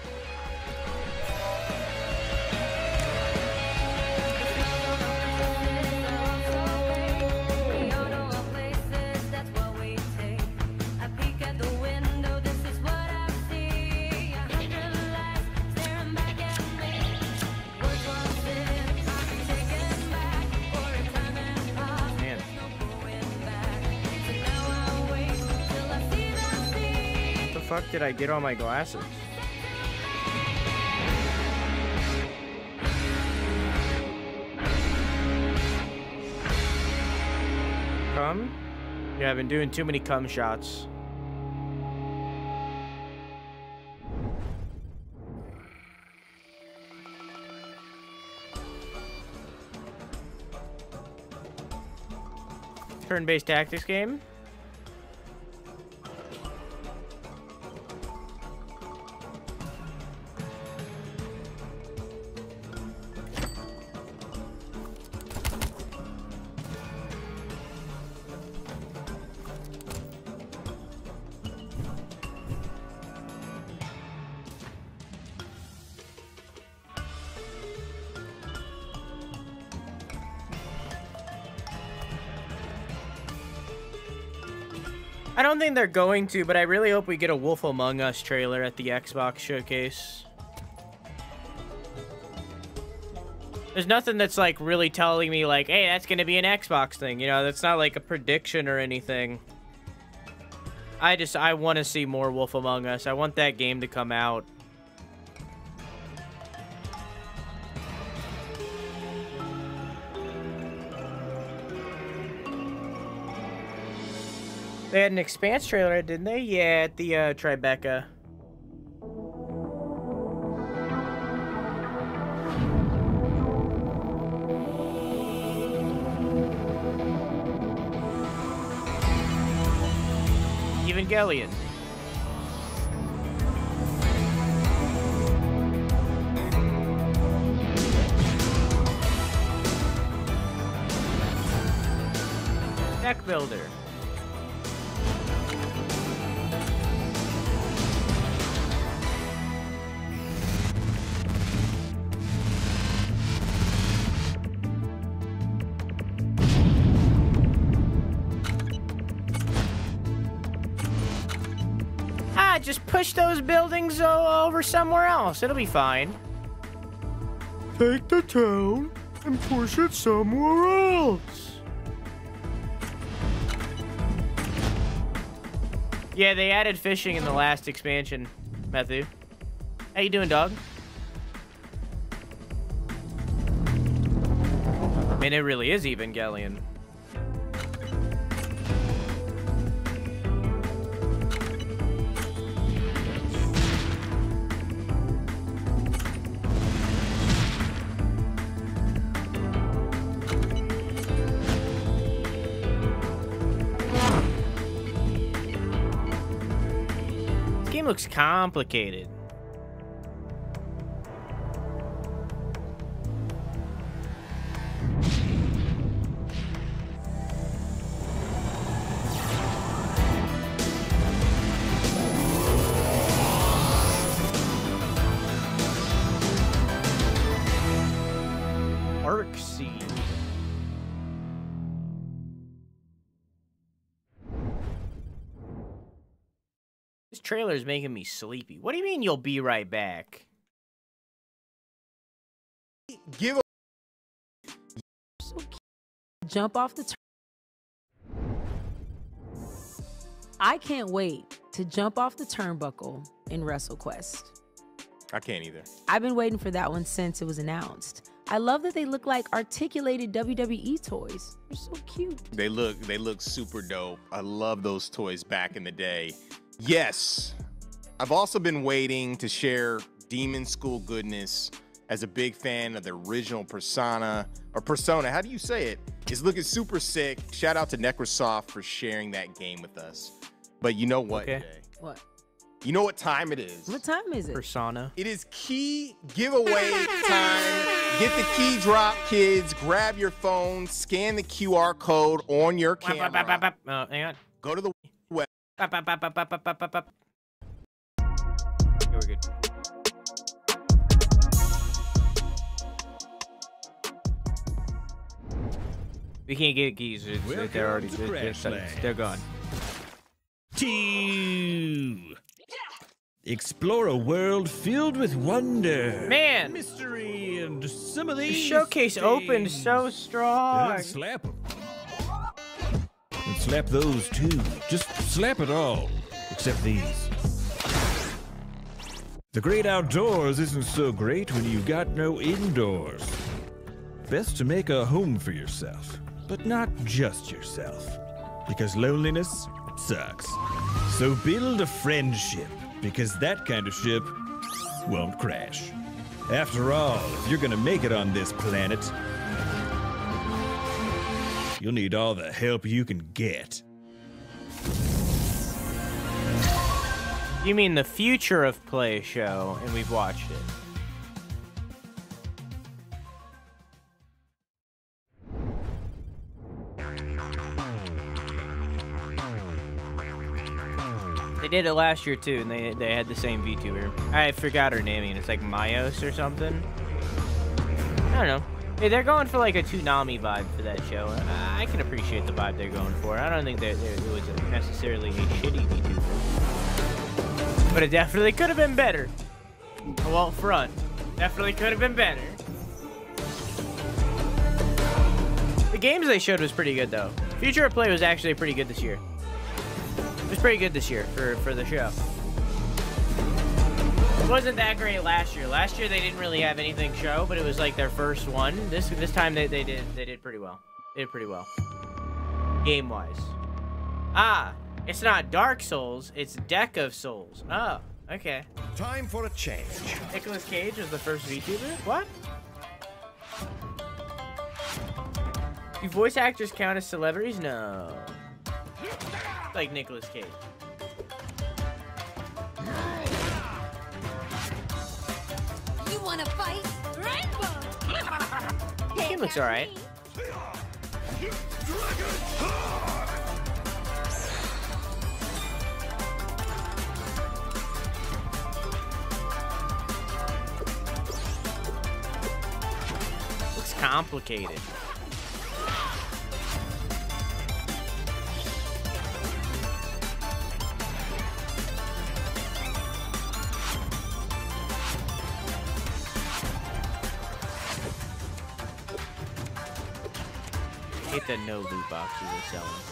Fuck did I get on my glasses? Cum? Yeah, I've been doing too many cum shots. Turn-based tactics game. I don't think they're going to, but I really hope we get a Wolf Among Us trailer at the Xbox showcase. There's nothing that's like really telling me like, hey, that's gonna be an Xbox thing, you know, that's not like a prediction or anything. I want to see more Wolf Among Us. I want that game to come out. They had an Expanse trailer, didn't they? Yeah, at the Tribeca. Evangelion. Deck builder. Just push those buildings over somewhere else. It'll be fine. Take the town and push it somewhere else. Yeah, they added fishing in the last expansion, Matthew. How you doing, dog? I mean, it really is Evangelion. Looks complicated. Arc Seed. This trailer is making me sleepy. What do you mean you'll be right back? Give a Jump off the I can't wait to jump off the turnbuckle in WrestleQuest. I can't either. I've been waiting for that one since it was announced. I love that they look like articulated WWE toys. They're so cute. They look super dope. I love those toys back in the day. Yes, I've also been waiting to share Demon School goodness. As a big fan of the original Persona, how do you say it? It's looking super sick. Shout out to Necrosoft for sharing that game with us. But you know what, Okay. Jay? What? You know what time it is? What time is it? Persona. It is key giveaway time. Get the key drop, kids. Grab your phone, scan the QR code on your camera. Oh, hang on. Go to the web. Okay, we're good. We can't get keys. They're already they're gone. 2. Explore a world filled with wonder, Man, mystery, and some of the these showcase opened so strong. And slap them. And slap those too. Just slap it all, except these. The great outdoors isn't so great when you've got no indoors. Best to make a home for yourself, but not just yourself. because loneliness sucks. So build a friendship, because that kind of ship won't crash. After all, if you're gonna make it on this planet, you'll need all the help you can get. You mean the future of play show, and we've watched it. They did it last year too, and they had the same VTuber. I forgot her name, and it's like Mayos or something. I don't know. Hey, they're going for like a Toonami vibe for that show. I can appreciate the vibe they're going for. I don't think it was necessarily a shitty VTuber. But it definitely could have been better. I won't front. Definitely could have been better. The games they showed was pretty good, though. Future of Play was actually pretty good this year. It was pretty good this year for the show. It wasn't that great last year. Last year they didn't really have anything show, but it was like their first one. This time they did pretty well. They did pretty well. Game-wise. Ah, it's not Dark Souls, it's Deck of Souls. Oh, okay. Time for a change. Nicolas Cage was the first VTuber? What? Do voice actors count as celebrities? No. Like Nicolas Cage. You wanna fight? Rainbow! He looks alright. Looks complicated. Hate that no loot boxes are selling.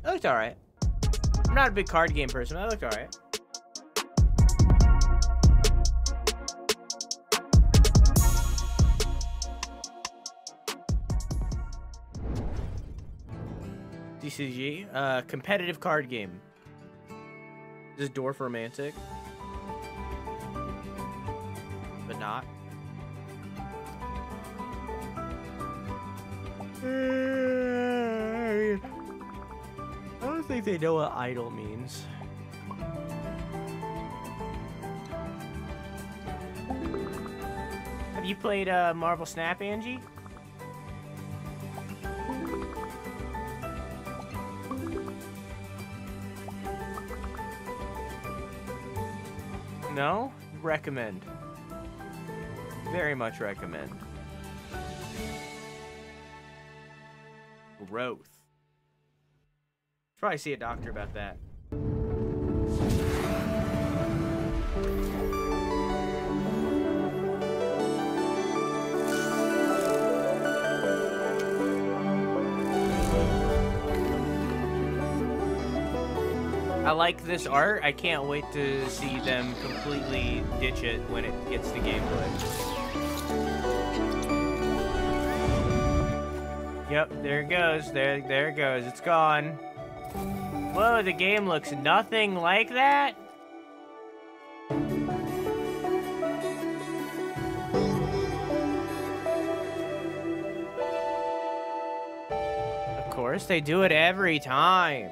That looked alright. I'm not a big card game person, but that looked alright. DCG, competitive card game. Is Dwarf romantic? But not. I don't think they know what idle means. Have you played Marvel Snap, Angie? No? Recommend. Very much recommend. Growth. Probably see a doctor about that. I like this art. I can't wait to see them completely ditch it when it gets to gameplay. Yep, there it goes. There it goes. It's gone. Whoa, the game looks nothing like that. Of course, they do it every time.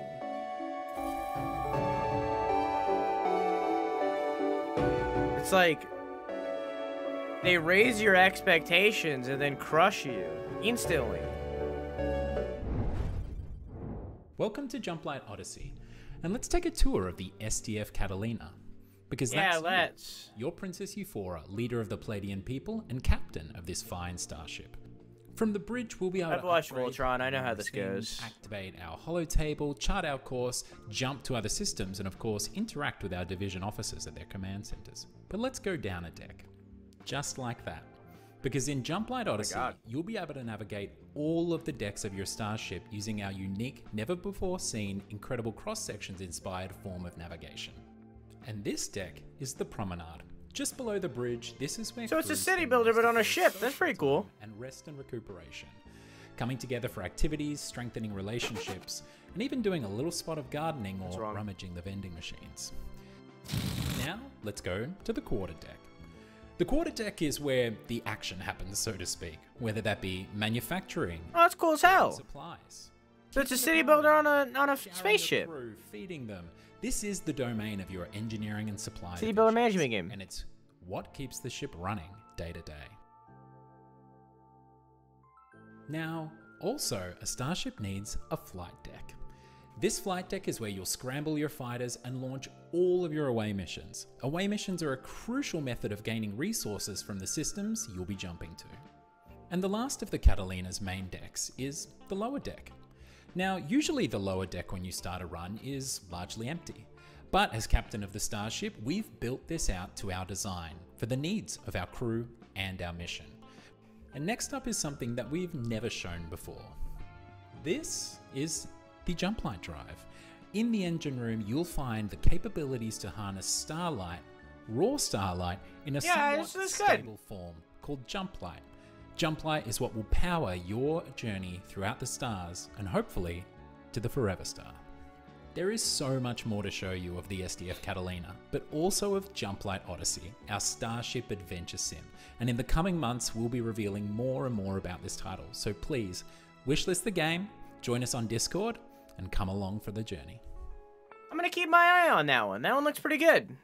It's like they raise your expectations and then crush you instantly. Welcome to Jumplight Odyssey, and let's take a tour of the SDF Catalina. Because Yeah, that's you, your Princess Euphora, leader of the Palladian people and captain of this fine starship. From the bridge, we'll be able I've to watched upgrade Voltron, I know how this things, goes. activate our holotable, chart our course, jump to other systems, and of course, interact with our division officers at their command centers. But let's go down a deck. Just like that. Because in Jumplight Odyssey, you'll be able to navigate all of the decks of your starship using our unique, never-before-seen, incredible cross-sections inspired form of navigation. And this deck is the Promenade. Just below the bridge, this is where So it's a crews city can builder, use but on a the ship. That's pretty cool. and rest and recuperation. Coming together for activities, strengthening relationships, and even doing a little spot of gardening or rummaging the vending machines. Now, let's go to the quarterdeck. The quarterdeck is where the action happens, so to speak, whether that be manufacturing, Oh, that's cool as hell. supplies, So it's a city builder on a spaceship. crew, feeding them. This is the domain of your engineering and supply City builder divisions, management game. and it's what keeps the ship running day to day. Now, also, a starship needs a flight deck. This flight deck is where you'll scramble your fighters and launch all of your away missions. Away missions are a crucial method of gaining resources from the systems you'll be jumping to. And the last of the Catalina's main decks is the lower deck. Now, usually the lower deck when you start a run is largely empty. But as captain of the starship, we've built this out to our design for the needs of our crew and our mission. And next up is something that we've never shown before. This is the jump light drive. In the engine room, you'll find the capabilities to harness starlight, raw starlight, in a somewhat stable form called jump light. Jump light is what will power your journey throughout the stars and hopefully to the Forever Star. There is so much more to show you of the SDF Catalina, but also of Jump Light Odyssey, our Starship Adventure Sim. And in the coming months, we'll be revealing more and more about this title. So please, wishlist the game, join us on Discord, and come along for the journey. I'm gonna keep my eye on that one. That one looks pretty good.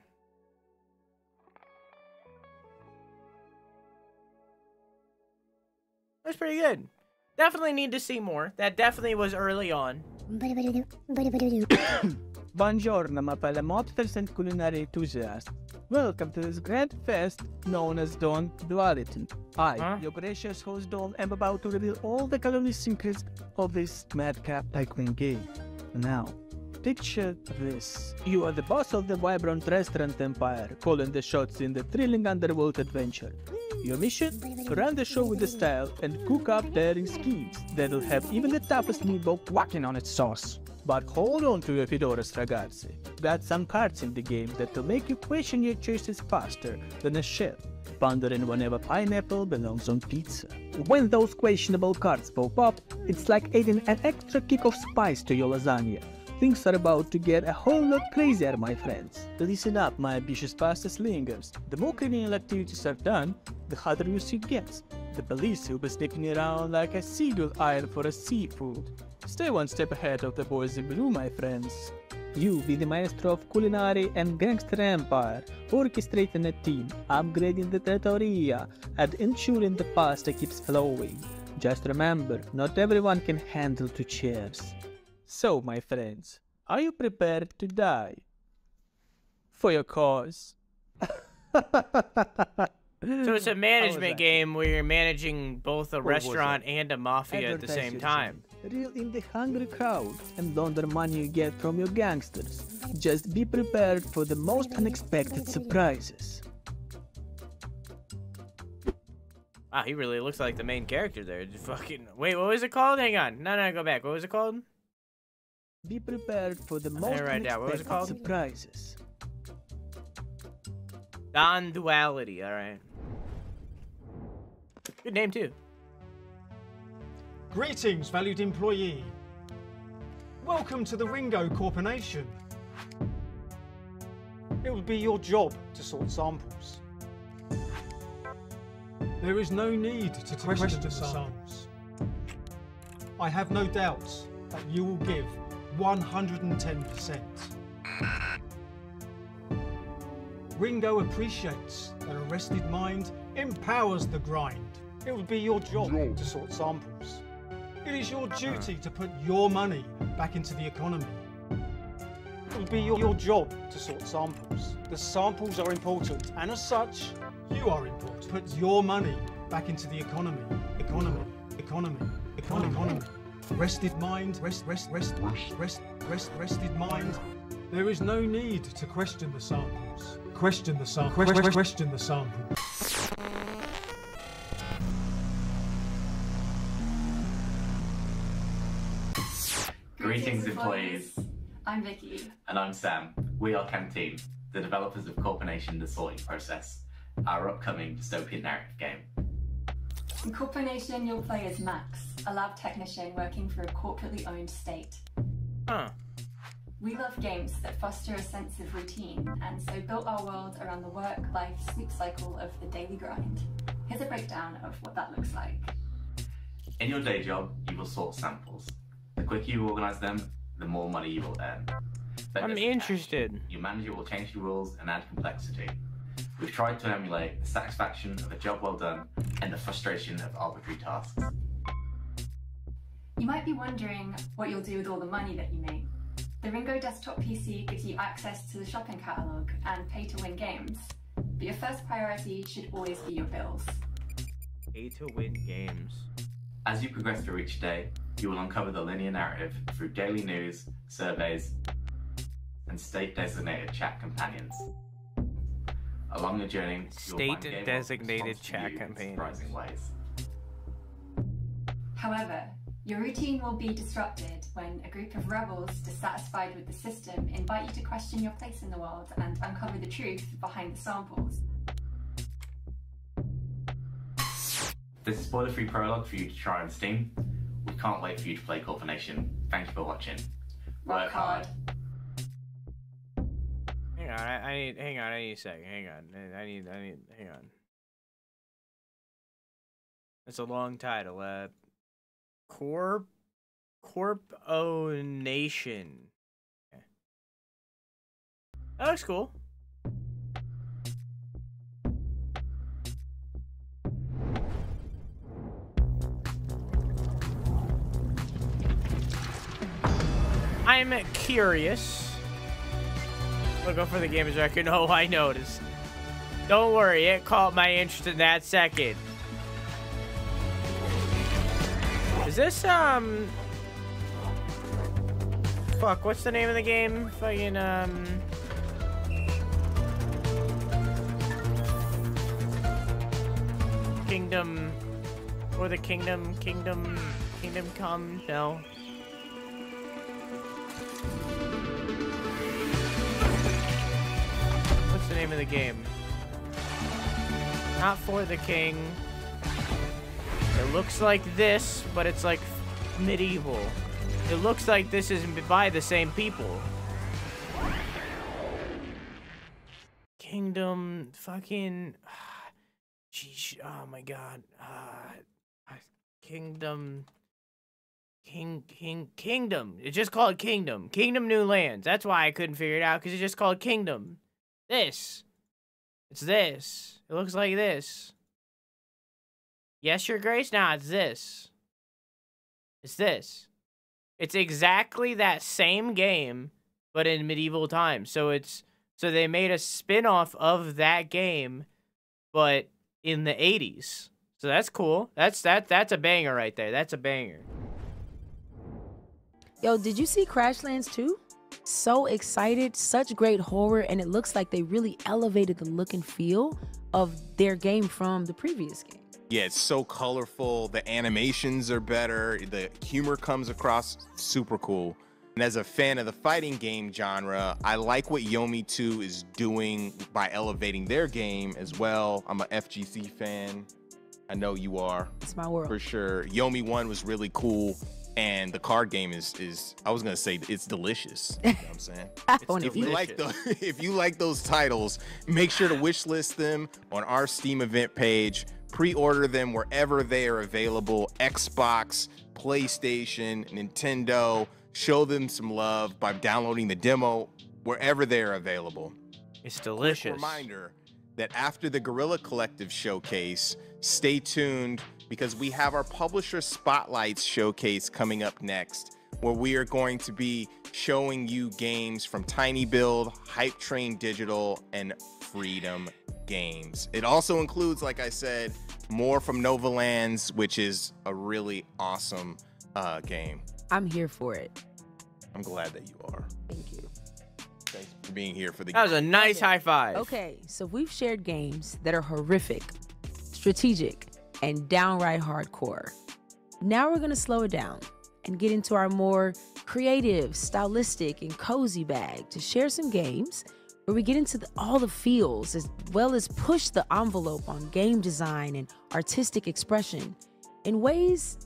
That's pretty good. Definitely need to see more. That definitely was early on. Buongiorno, my fellow mobsters and culinary enthusiasts. Welcome to this grand fest known as Dawn Duality. I, your gracious host Dawn, am about to reveal all the culinary secrets of this madcap tycoon game. Now, picture this. You are the boss of the vibrant restaurant empire, calling the shots in the thrilling underworld adventure. Your mission? Run the show with the style and cook up daring schemes that'll have even the toughest meatball quacking on its sauce. But hold on to your fedoras, ragazzi. Got some cards in the game that'll make you question your choices faster than a chef, pondering whenever pineapple belongs on pizza. When those questionable cards pop up, it's like adding an extra kick of spice to your lasagna. Things are about to get a whole lot crazier, my friends. Listen up, my ambitious pasta slingers. The more criminal activities are done, the harder your suit gets. The police will be sneaking around like a seagull eyed for a seafood. Stay one step ahead of the boys in blue, my friends. You be the maestro of culinary and gangster empire, orchestrating a team, upgrading the trattoria, and ensuring the pasta keeps flowing. Just remember, not everyone can handle 2 chairs. So, my friends, are you prepared to die? For your cause. So it's a management game where you're managing both a restaurant and a mafia at the same time. Reel in the hungry crowd and launder money you get from your gangsters. Just be prepared for the most unexpected surprises. Wow, he really looks like the main character there. Fucking wait, what was it called? Hang on, no, go back. What was it called? Be prepared for the most unexpected surprises. Non-duality, alright. Good name, too. Greetings, valued employee. Welcome to the Ringo Corporation. It will be your job to sort samples. There is no need to question the samples. I have no doubts that you will give 110%. Ringo appreciates that a rested mind empowers the grind. It will be your job to sort samples. It is your duty to put your money back into the economy. It will be your job to sort samples. The samples are important, and as such, you are important. Put your money back into the economy. Economy. Rested mind, rested mind. There is no need to question the samples. Question the sample. Question the sample. Greetings, employees. I'm Vicky. And I'm Sam. We are Canteen. the developers of Corporation The Sorting Process, our upcoming dystopian narrative game. In Corporation, you'll play as Max, a lab technician working for a corporately owned state. Huh. We love games that foster a sense of routine, and so built our world around the work, life, sleep cycle of the daily grind. Here's a breakdown of what that looks like. In your day job, you will sort samples. The quicker you organize them, the more money you will earn. But I'm interested. Your manager will change the rules and add complexity. We've tried to emulate the satisfaction of a job well done and the frustration of arbitrary tasks. You might be wondering what you'll do with all the money that you make. The Ringo desktop PC gives you access to the shopping catalogue and pay-to-win games, but your first priority should always be your bills. Pay-to-win games. As you progress through each day, you will uncover the linear narrative through daily news, surveys, and state-designated chat companions. Along the journey, you will find game State-designated chat in companions. surprising ways. However, your routine will be disrupted when a group of rebels dissatisfied with the system invite you to question your place in the world and uncover the truth behind the samples. This is spoiler-free prologue for you to try on Steam. We can't wait for you to play Corporation. Thank you for watching. Work hard. Hang on, I need a second. Hang on. I need, hang on. That's a long title. Corp-O-Nation. Okay. That looks cool. I'm curious. Looking for the game's record. Oh, I noticed. Don't worry, it caught my interest in that second. Is this, fuck, what's the name of the game? Fucking, Kingdom, or the Kingdom Come? No. What's the name of the game? Not For the King. It looks like this, but it's like medieval. It looks like this is by the same people. Kingdom, fucking, geez, oh my god, Kingdom. It's just called Kingdom. Kingdom New Lands. That's why I couldn't figure it out, because it's just called Kingdom. This. It's this. It looks like this. Yes, Your Grace? Nah, it's this. It's this. It's exactly that same game, but in medieval times. So they made a spin-off of that game, but in the 80s. So that's cool. That's a banger right there. That's a banger. Yo, did you see Crashlands 2? So excited, such great horror, and it looks like they really elevated the look and feel of their game from the previous game. Yeah, it's so colorful. The animations are better. The humor comes across super cool. And as a fan of the fighting game genre, I like what Yomi 2 is doing by elevating their game as well. I'm a FGC fan. I know you are. It's my world. For sure. Yomi 1 was really cool. And the card game is I was gonna say it's delicious. You know what I'm saying? If you like those titles, make sure to wish list them on our Steam event page. Pre-order them wherever they are available. Xbox, PlayStation, Nintendo. Show them some love by downloading the demo wherever they're available. It's delicious. Quick reminder that after the Guerrilla Collective showcase, stay tuned, because we have our Publisher Spotlights showcase coming up next, where we are going to be showing you games from Tiny Build, Hype Train Digital, and Freedom Games. It also includes, like I said, more from Nova Lands, which is a really awesome game. I'm here for it. I'm glad that you are. Thank you. Thanks for being here for the That was a nice high five. Okay, so we've shared games that are horrific, strategic, and downright hardcore. Now we're gonna slow it down and get into our more creative, stylistic, and cozy bag to share some games where we get into all the feels as well as push the envelope on game design and artistic expression in ways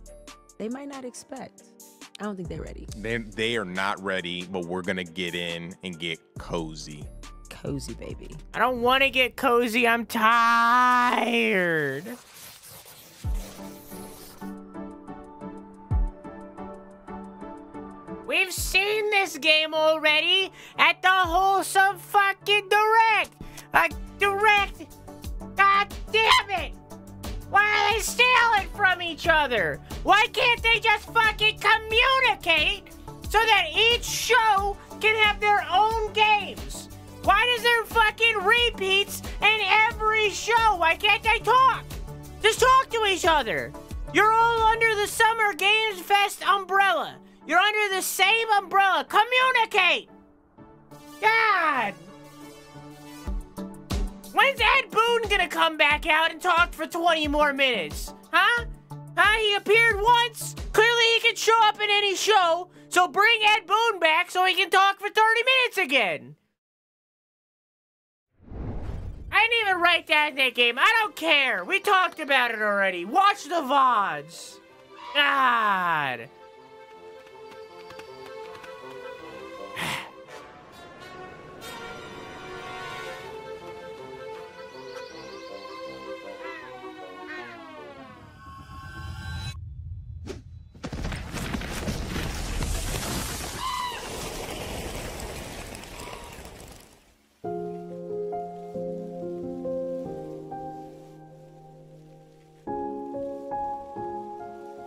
they might not expect. I don't think they're ready. They are not ready, but we're gonna get in and get cozy. Cozy, baby. I don't want to get cozy. I'm tired. We've seen this game already at the Wholesome fucking Direct. Direct. God damn it. Why are they stealing from each other? Why can't they just fucking communicate so that each show can have their own games? Why does there fucking repeats in every show? Why can't they talk? Just talk to each other. You're all under the Summer Games Fest umbrella. You're under the same umbrella. Communicate! God! When's Ed Boon gonna come back out and talk for 20 more minutes? Huh? He appeared once. Clearly he can show up in any show. So bring Ed Boon back so he can talk for 30 minutes again. I didn't even write that in that game. I don't care. We talked about it already. Watch the VODs. God.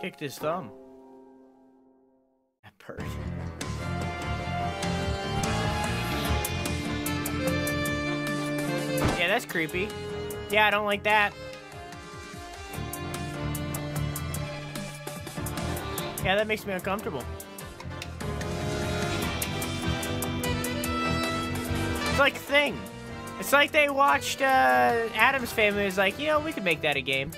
Kicked his thumb. That bird. Yeah, that's creepy. Yeah, I don't like that. Yeah, that makes me uncomfortable. It's like Thing. It's like they watched Addams Family was like, you know, we could make that a game.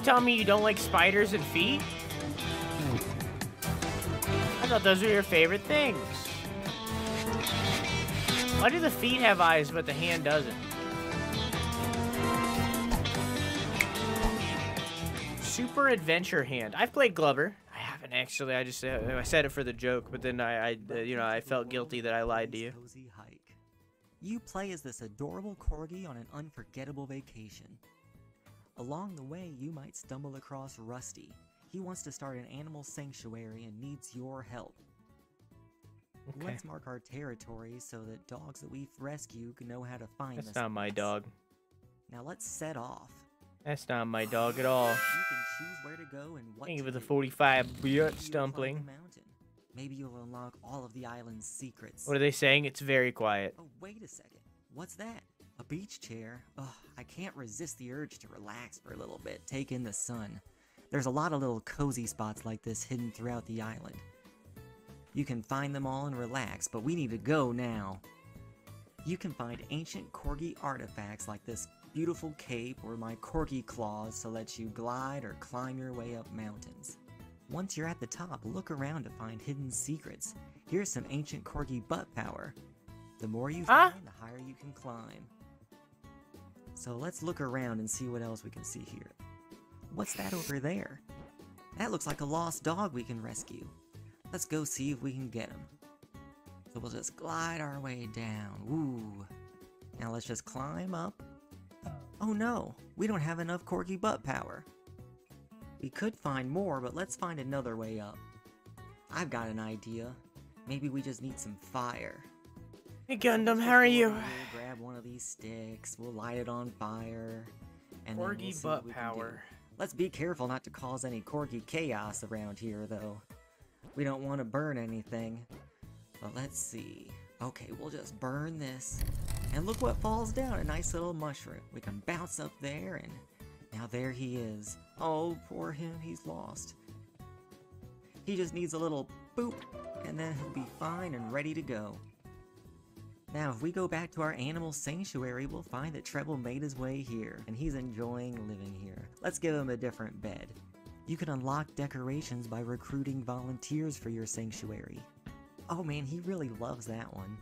Telling me you don't like spiders and feet? I thought those were your favorite things. Why do the feet have eyes but the hand doesn't? Super Adventure Hand. I've played Glover. I haven't actually. I said it for the joke, but then I felt guilty that I lied to you. Cozy hike. You play as this adorable corgi on an unforgettable vacation. Along the way, you might stumble across Rusty. He wants to start an animal sanctuary and needs your help. Okay. Let's mark our territory so that dogs that we rescue can know how to find us. That's not my dog. Now let's set off. That's not my dog at all. You can choose where to go and what Thank you to for the do. 45 butt stumbling. Maybe you'll unlock all of the island's secrets. What are they saying? It's very quiet. Oh, wait a second. What's that? A beach chair? Ugh, I can't resist the urge to relax for a little bit, take in the sun. There's a lot of little cozy spots like this hidden throughout the island. You can find them all and relax, but we need to go now. You can find ancient corgi artifacts like this beautiful cape or my corgi claws to let you glide or climb your way up mountains. Once you're at the top, look around to find hidden secrets. Here's some ancient corgi butt power. The more you find, the higher you can climb. So let's look around and see what else we can see here. What's that over there? That looks like a lost dog we can rescue. Let's go see if we can get him. So we'll just glide our way down. Ooh. Now let's just climb up. Oh no, we don't have enough corgi butt power. We could find more, but let's find another way up. I've got an idea. Maybe we just need some fire. Hey Gundam, how are you? Grab one of these sticks, we'll light it on fire, and then Corgi butt power. Let's be careful not to cause any corgi chaos around here, though. We don't want to burn anything. But let's see. Okay, we'll just burn this. And look what falls down, a nice little mushroom. We can bounce up there, and now there he is. Oh, poor him, he's lost. He just needs a little boop, and then he'll be fine and ready to go. Now, if we go back to our animal sanctuary, we'll find that Treble made his way here, and he's enjoying living here. Let's give him a different bed. You can unlock decorations by recruiting volunteers for your sanctuary. Oh man, he really loves that one.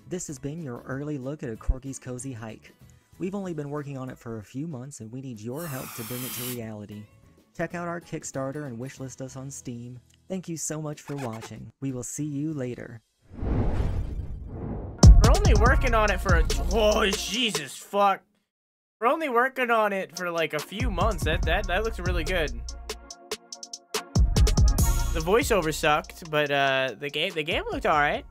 This has been your early look at a Corky's Cozy Hike. We've only been working on it for a few months, and we need your help to bring it to reality. Check out our Kickstarter and wishlist us on Steam. Thank you so much for watching. We will see you later. We're only working on it for oh Jesus fuck. We're only working on it for like a few months. That looks really good. The voiceover sucked, but the game looked alright.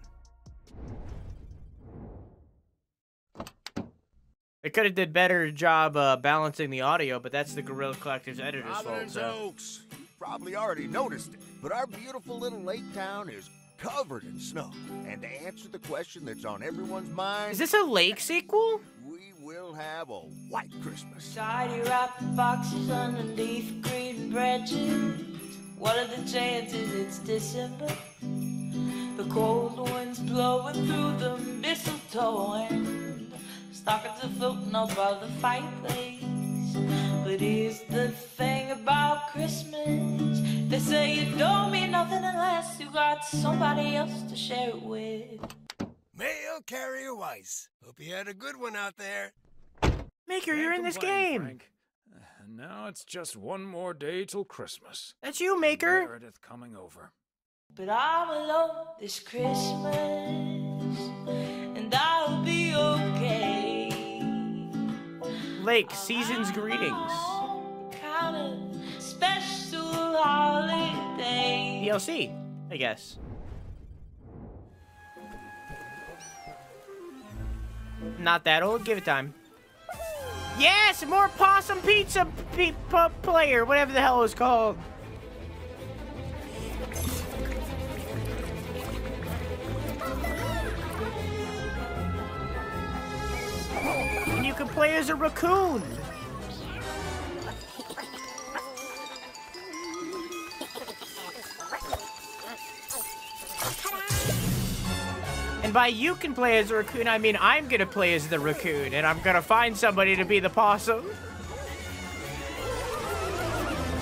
They could have did better job balancing the audio, but that's the Guerrilla Collective's editor's fault. So. Oaks. You've probably already noticed it, but our beautiful little lake town is covered in snow. And to answer the question that's on everyone's mind... Is this a lake sequel? We will have a white Christmas. Tidy wrapped boxes underneath green branches. What are the chances it's December? The cold wind's blowing through the mistletoe and stockings are floating up by the fireplace. But here's the thing about Christmas. They say it don't mean nothing unless you got somebody else to share it with. Mail carrier Weiss. Hope you had a good one out there. Maker, you're in this game. Frank. Now it's just one more day till Christmas. That's you, Maker. Meredith coming over. But I'm alone this Christmas, and I'll be okay. Lake, season's greetings. Kind of special holiday. DLC, I guess. Not that old. Give it time. Yes, more possum pizza player, whatever the hell it was called. And you can play as a raccoon. And by you can play as a raccoon, I mean I'm gonna play as the raccoon, and I'm gonna find somebody to be the possum.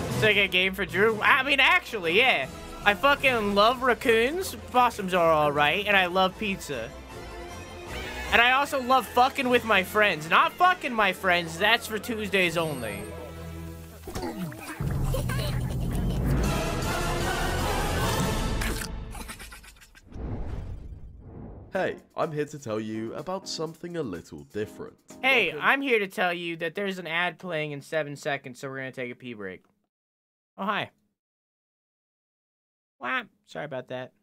It's like a game for Drew. I mean, actually, yeah. I fucking love raccoons. Possums are alright, and I love pizza. And I also love fucking with my friends. Not fucking my friends, that's for Tuesdays only. Hey, I'm here to tell you about something a little different. Hey, I'm here to tell you that there's an ad playing in 7 seconds, so we're gonna take a pee break. Oh, hi. Wow, sorry about that.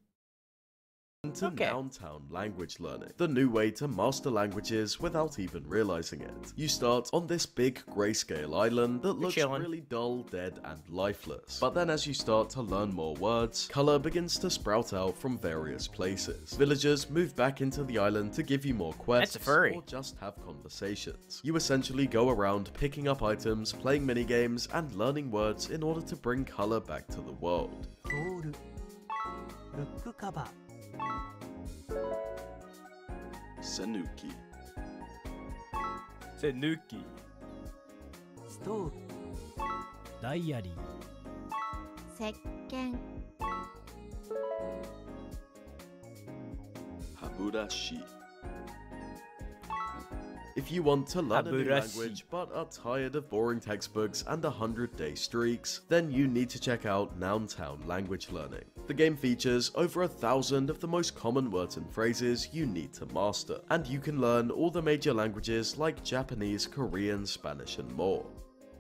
To Nountown language learning, the new way to master languages without even realizing it. You start on this big grayscale island that looks really dull, dead, and lifeless. But then as you start to learn more words, color begins to sprout out from various places. Villagers move back into the island to give you more quests or just have conversations. You essentially go around picking up items, playing minigames, and learning words in order to bring color back to the world. Sanuki. Sanuki. Store. Diary. Sekken. Haburashi. If you want to learn a new language but are tired of boring textbooks and 100-day streaks, then you need to check out Nountown Language Learning. The game features over 1,000 of the most common words and phrases you need to master, and you can learn all the major languages like Japanese, Korean, Spanish, and more.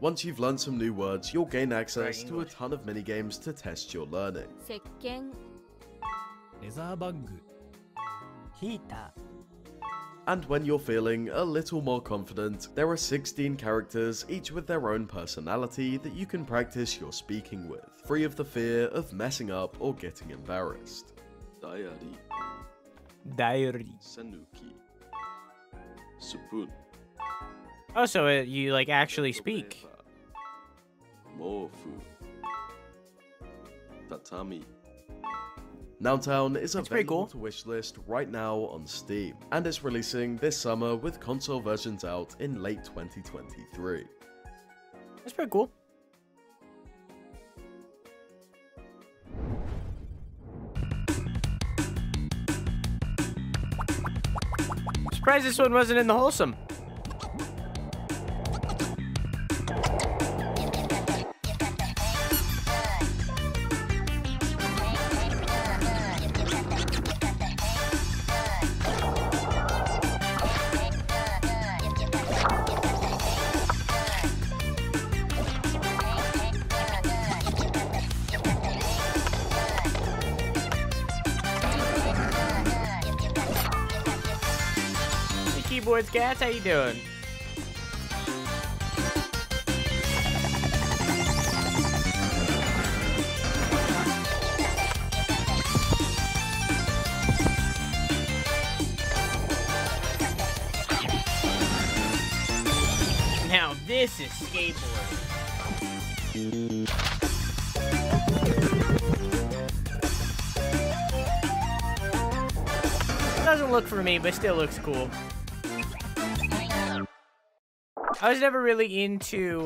Once you've learned some new words, you'll gain access to a ton of minigames to test your learning. Sekken. Leather bag. Heater. And when you're feeling a little more confident, there are 16 characters, each with their own personality that you can practice your speaking with, free of the fear of messing up or getting embarrassed. Diary. Diary. Sanuki. Supun. Oh, so you like actually speak. Mofu. Tatami. Nowtown is available to wishlist right now on Steam, and is releasing this summer with console versions out in late 2023. That's pretty cool. I'm surprised this one wasn't in the wholesome. Keyboards Cats, how you doing? Now this is skateboarding. Doesn't look for me, but still looks cool. I was never really into,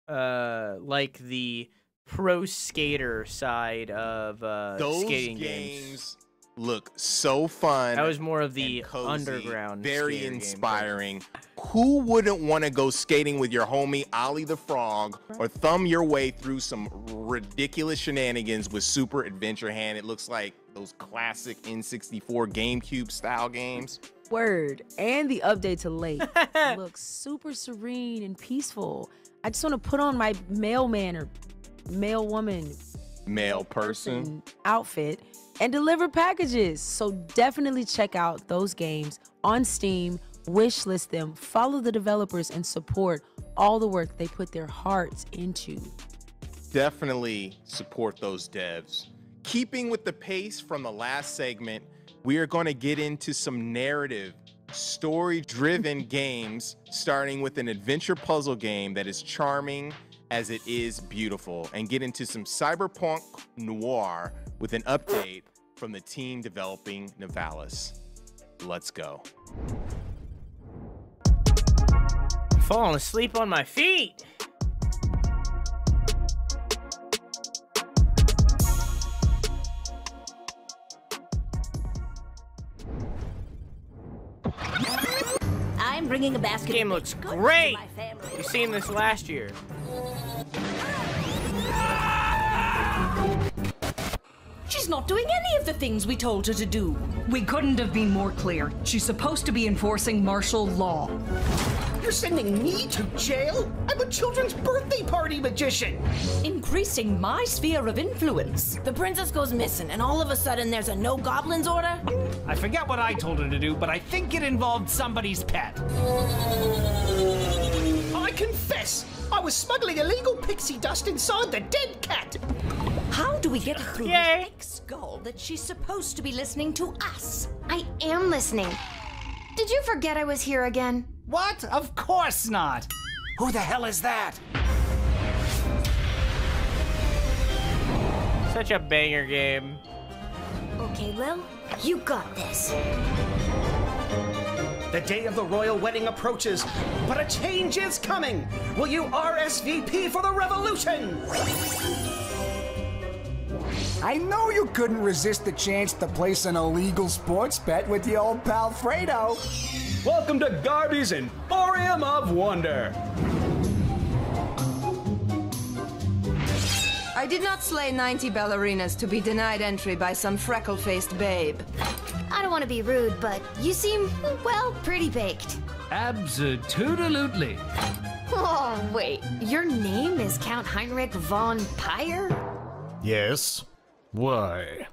like the pro skater side of, Those skating games look so fun. I was more of the cozy, underground very skater inspiring. Who wouldn't want to go skating with your homie Ollie the Frog or thumb your way through some ridiculous shenanigans with Super Adventure Hand? It looks like those classic N64 GameCube style games. Word. And the update to Lake looks super serene and peaceful. I just want to put on my mailman or mail woman, male person outfit and deliver packages. So definitely check out those games on Steam, wishlist them, follow the developers, and support all the work they put their hearts into. Definitely support those devs. Keeping with the pace from the last segment, we are going to get into some narrative, story-driven games, starting with an adventure puzzle game that is charming as it is beautiful, and get into some cyberpunk noir with an update from the team developing Nivalis. Let's go. I'm falling asleep on my feet. I'm bringing a basket. This game looks great. You've seen this last year. She's not doing any of the things we told her to do. We couldn't have been more clear. She's supposed to be enforcing martial law. You're sending me to jail? I'm a children's birthday party magician. Increasing my sphere of influence. The princess goes missing, and all of a sudden there's a no goblins order? I forget what I told her to do, but I think it involved somebody's pet. I confess, I was smuggling illegal pixie dust inside the dead cat. How do we get through Yay. this big skull that she's supposed to be listening to us? I am listening. Did you forget I was here again? What? Of course not. Who the hell is that? Such a banger game. Okay, Lil, you got this. The day of the royal wedding approaches, but a change is coming. Will you RSVP for the revolution? I know you couldn't resist the chance to place an illegal sports bet with the old pal Fredo. Welcome to Garby's Emporium of Wonder. I did not slay 90 ballerinas to be denied entry by some freckle-faced babe. I don't want to be rude, but you seem, well, pretty baked. Absolutely. Oh, wait. Your name is Count Heinrich von Pyre? Yes. Why?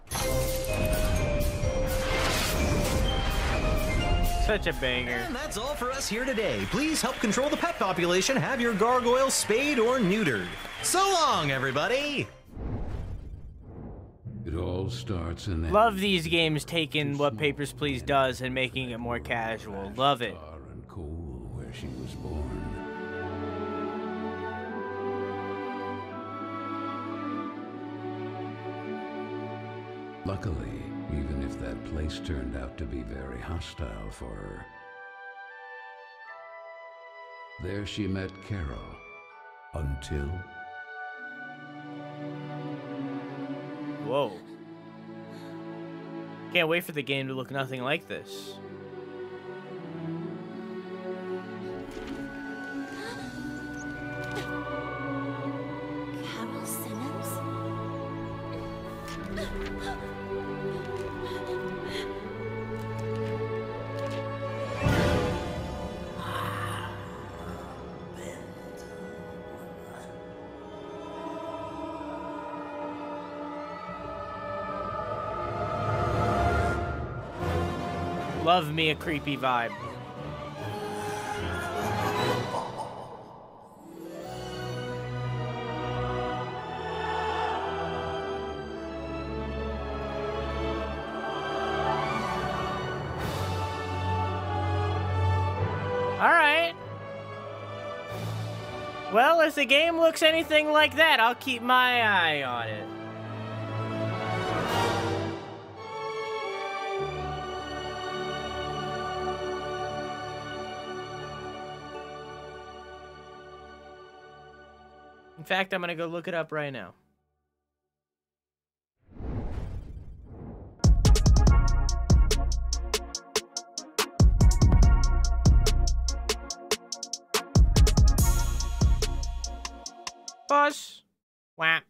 Such a banger. And that's all for us here today. Please help control the pet population. Have your gargoyle spayed or neutered. So long, everybody. It all starts in that. Love these games taking what Papers, Please does and making it more casual. Love it. And cool where she was born. Luckily, even if that place turned out to be very hostile for her, there she met Carol. Until... Whoa. Can't wait for the game to look nothing like this. Carol Simmons? Love me a creepy vibe. Alright. Well, if the game looks anything like that, I'll keep my eye on it. In fact, I'm gonna go look it up right now. Pause. Wah.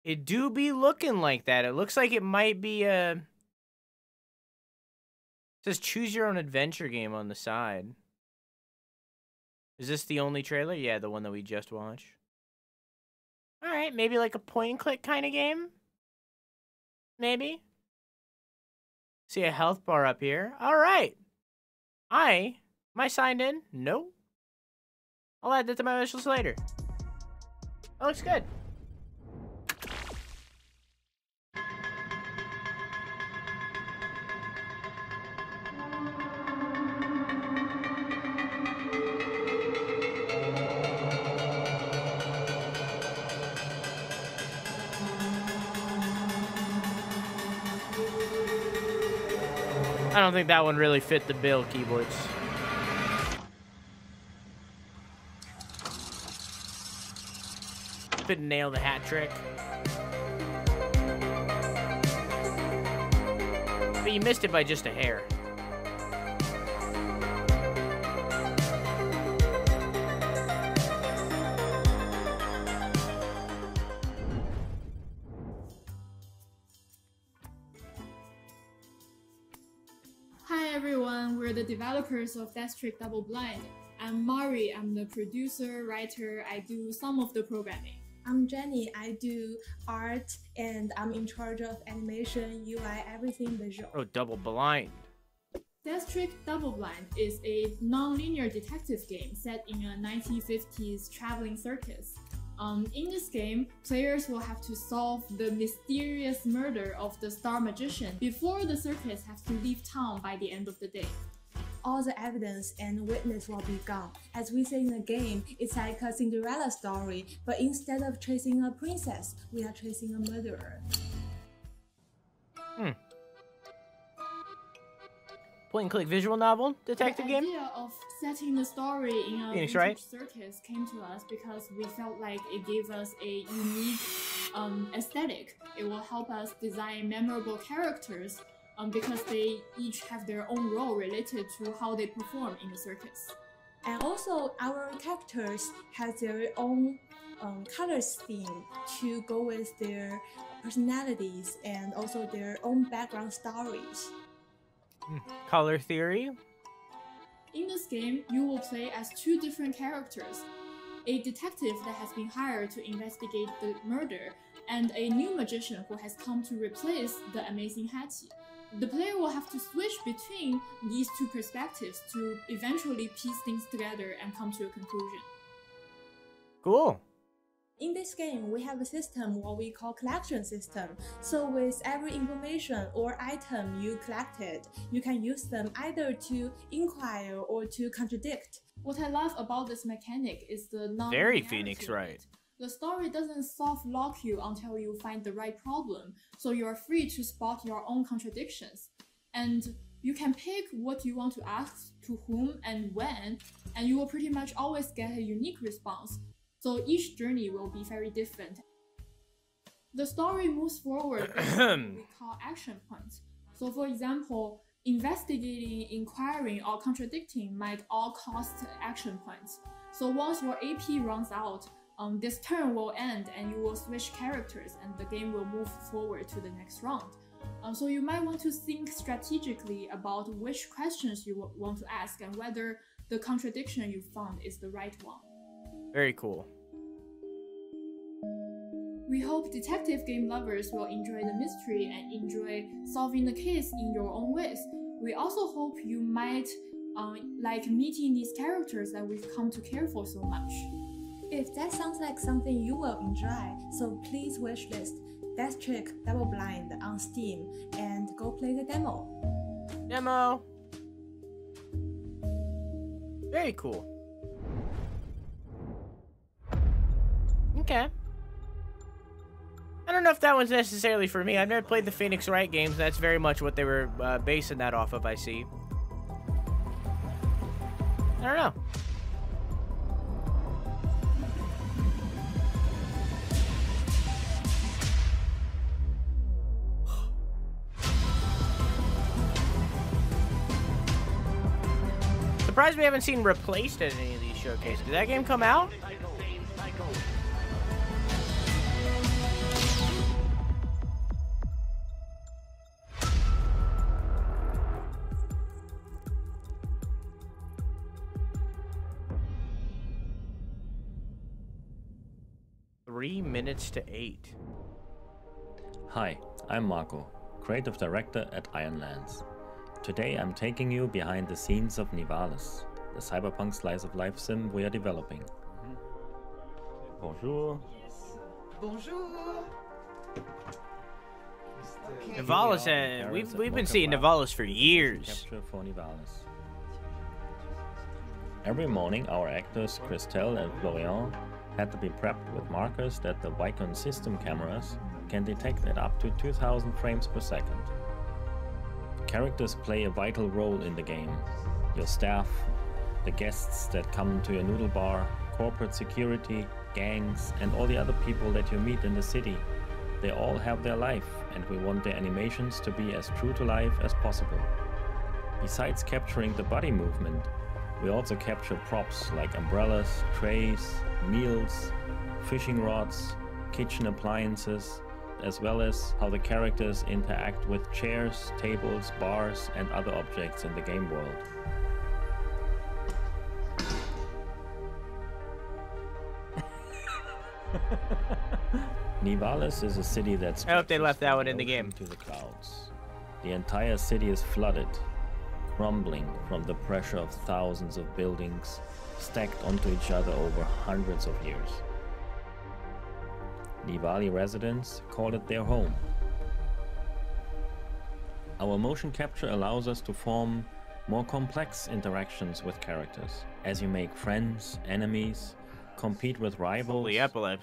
It do be looking like that. It looks like it might be a... It says choose your own adventure game on the side. Is this the only trailer? Yeah, the one that we just watched. Alright, maybe like a point and click kind of game? Maybe? See a health bar up here. Alright. Am I signed in? No. I'll add that to my wish list later. That looks good. I don't think that one really fit the bill, keyboards. Couldn't nail the hat trick. But you missed it by just a hair. Hi everyone, we're the developers of Death Trick Double Blind. I'm Mari, I'm the producer, writer, I do some of the programming. I'm Jenny, I do art and I'm in charge of animation, UI, everything visual. Oh, Double Blind. Death Trick Double Blind is a non-linear detective game set in a 1950s traveling circus. In this game, players will have to solve the mysterious murder of the star magician before the circus has to leave town by the end of the day. All the evidence and witness will be gone. As we say in the game, it's like a Cinderella story, but instead of chasing a princess, we are chasing a murderer. Point and click visual novel detective game? The idea of setting the story in a Phoenix, vintage right? circus came to us because we felt like it gave us a unique aesthetic. It will help us design memorable characters because they each have their own role related to how they perform in the circus. And also, our characters have their own color scheme to go with their personalities and also their own background stories. Color theory? In this game, you will play as two different characters. A detective that has been hired to investigate the murder, and a new magician who has come to replace the amazing Hattie. The player will have to switch between these two perspectives to eventually piece things together and come to a conclusion. Cool. In this game, we have a system what we call collection system. So with every information or item you collected, you can use them either to inquire or to contradict. What I love about this mechanic is the Very Phoenix, right? The story doesn't soft lock you until you find the right problem, so you're free to spot your own contradictions. And you can pick what you want to ask, to whom and when, and you will pretty much always get a unique response. So each journey will be very different. The story moves forward with what we call action points. So for example, investigating, inquiring, or contradicting might all cost action points. So once your AP runs out, this turn will end and you will switch characters and the game will move forward to the next round. So you might want to think strategically about which questions you want to ask and whether the contradiction you found is the right one. Very cool. We hope detective game lovers will enjoy the mystery and enjoy solving the case in your own ways. We also hope you might like meeting these characters that we've come to care for so much. If that sounds like something you will enjoy, so please wishlist Death Trick Double Blind on Steam and go play the demo. Demo! Very cool. Okay. I don't know if that one's necessarily for me. I've never played the Phoenix Wright games. That's very much what they were basing that off of, I see. I don't know. Surprised we haven't seen Replaced at any of these showcases. Did that game come out? Minutes to 8. Hi, I'm Marco, creative director at Ironlands. Today I'm taking you behind the scenes of Nivalis, the cyberpunk slice of life sim we are developing. Bonjour. Bonjour. Nivalis, we've been seeing Nivalis for years. Capture for Nivalis. Every morning our actors Christelle and Florian had to be prepped with markers that the Vicon system cameras can detect at up to 2000 frames per second. Characters play a vital role in the game. Your staff, the guests that come to your noodle bar, corporate security, gangs, and all the other people that you meet in the city. They all have their life, and we want their animations to be as true to life as possible. Besides capturing the body movement, we also capture props like umbrellas, trays, meals, fishing rods, kitchen appliances, as well as how the characters interact with chairs, tables, bars, and other objects in the game world. Nivalis is a city that's... I hope they left that one in the game. ...to the clouds. The entire city is flooded, crumbling from the pressure of thousands of buildings stacked onto each other over hundreds of years. Nivali residents call it their home. Our motion capture allows us to form more complex interactions with characters, as you make friends, enemies, compete with rivals,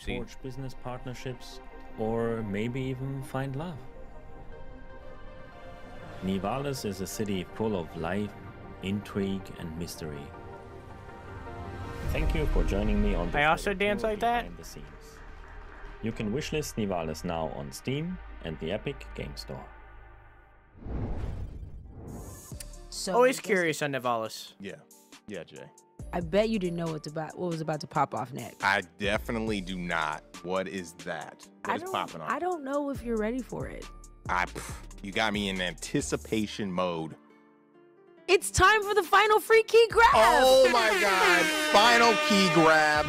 forge business partnerships, or maybe even find love. Nivalis is a city full of life, intrigue, and mystery. Thank you for joining me on the I also dance like that? behind the scenes. You can wishlist Nivalis now on Steam and the Epic Game Store. So always curious on Nivalis. Yeah. Yeah, Jay. I bet you didn't know what was about to pop off next. I definitely do not. What is that? What is popping off? I don't know if you're ready for it. You got me in anticipation mode. It's time for the final free key grab. Oh my God. Final key grab.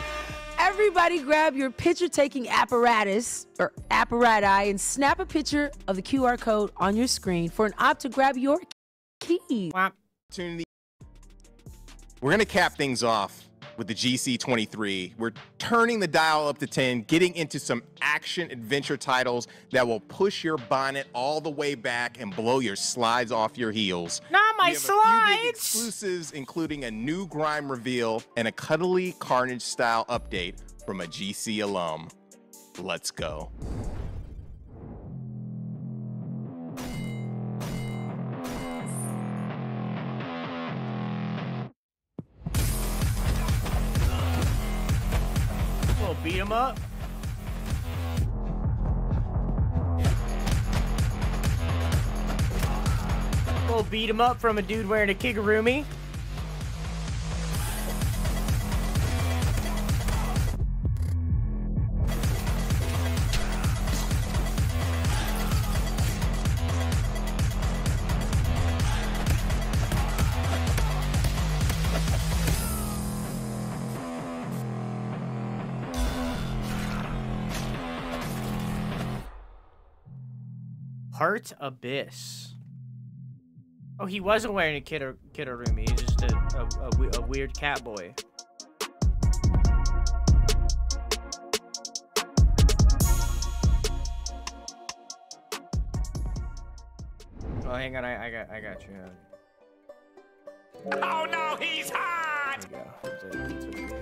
Everybody grab your picture-taking apparatus or apparati and snap a picture of the QR code on your screen for an opt to grab your key. Opportunity. We're going to cap things off with the GC23. We're turning the dial up to 10, getting into some action adventure titles that will push your bonnet all the way back and blow your slides off your heels. Not my slides! A few big exclusives, including a new Grime reveal and a cuddly Carnage style update. from a GC alum. Let's go. We'll beat him up. We'll beat him up from a dude wearing a kigurumi. Heart Abyss. Oh, he wasn't wearing a kigurumi. He's just a weird cat boy. Oh, hang on. I got you. Oh no, he's hot! There we go. That's okay.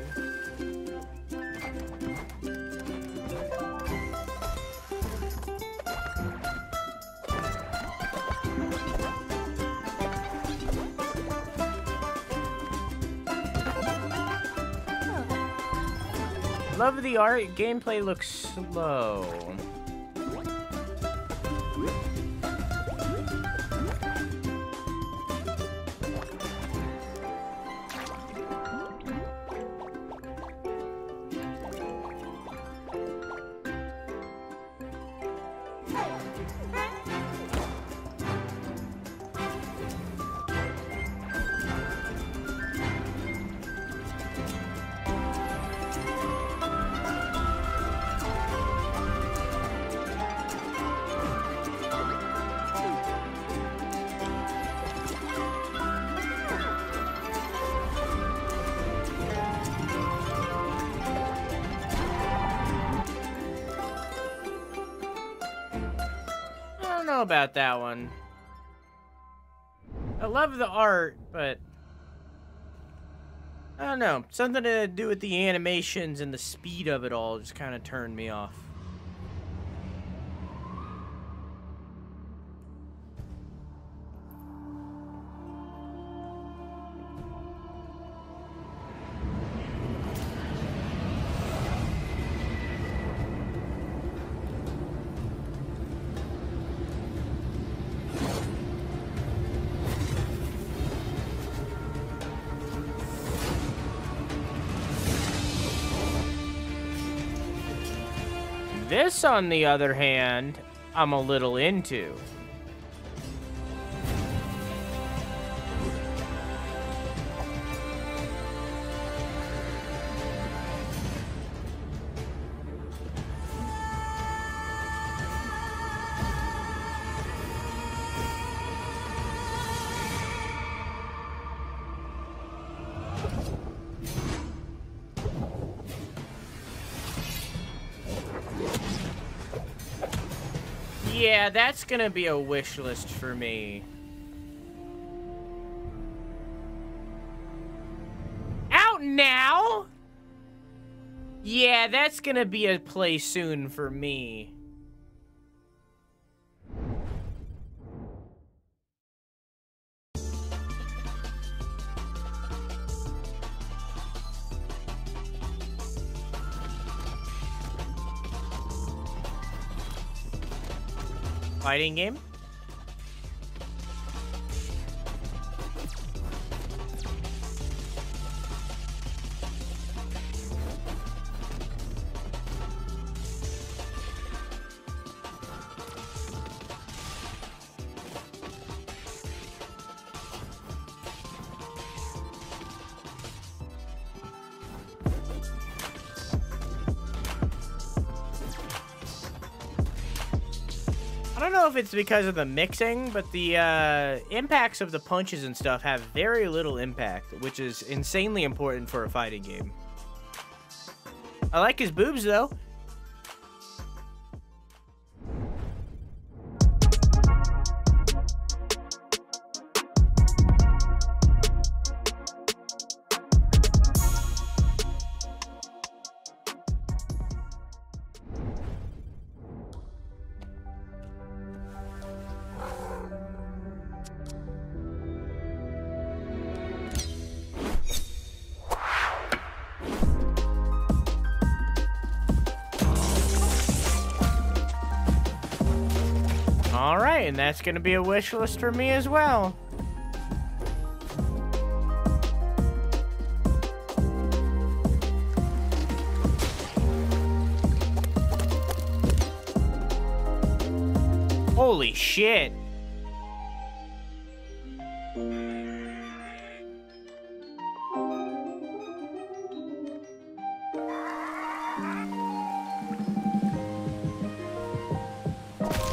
Love the art. Gameplay looks slow. About that one. I love the art, but I don't know. Something to do with the animations and the speed of it all just kind of turned me off. This, on the other hand, I'm a little into. Yeah, that's gonna be a wish list for me. Out now? Yeah, that's gonna be a play soon for me. Fighting game? I don't know if it's because of the mixing, but the impacts of the punches and stuff have very little impact, which is insanely important for a fighting game. I like his boobs, though. All right, and that's gonna be a wish list for me as well. Holy shit.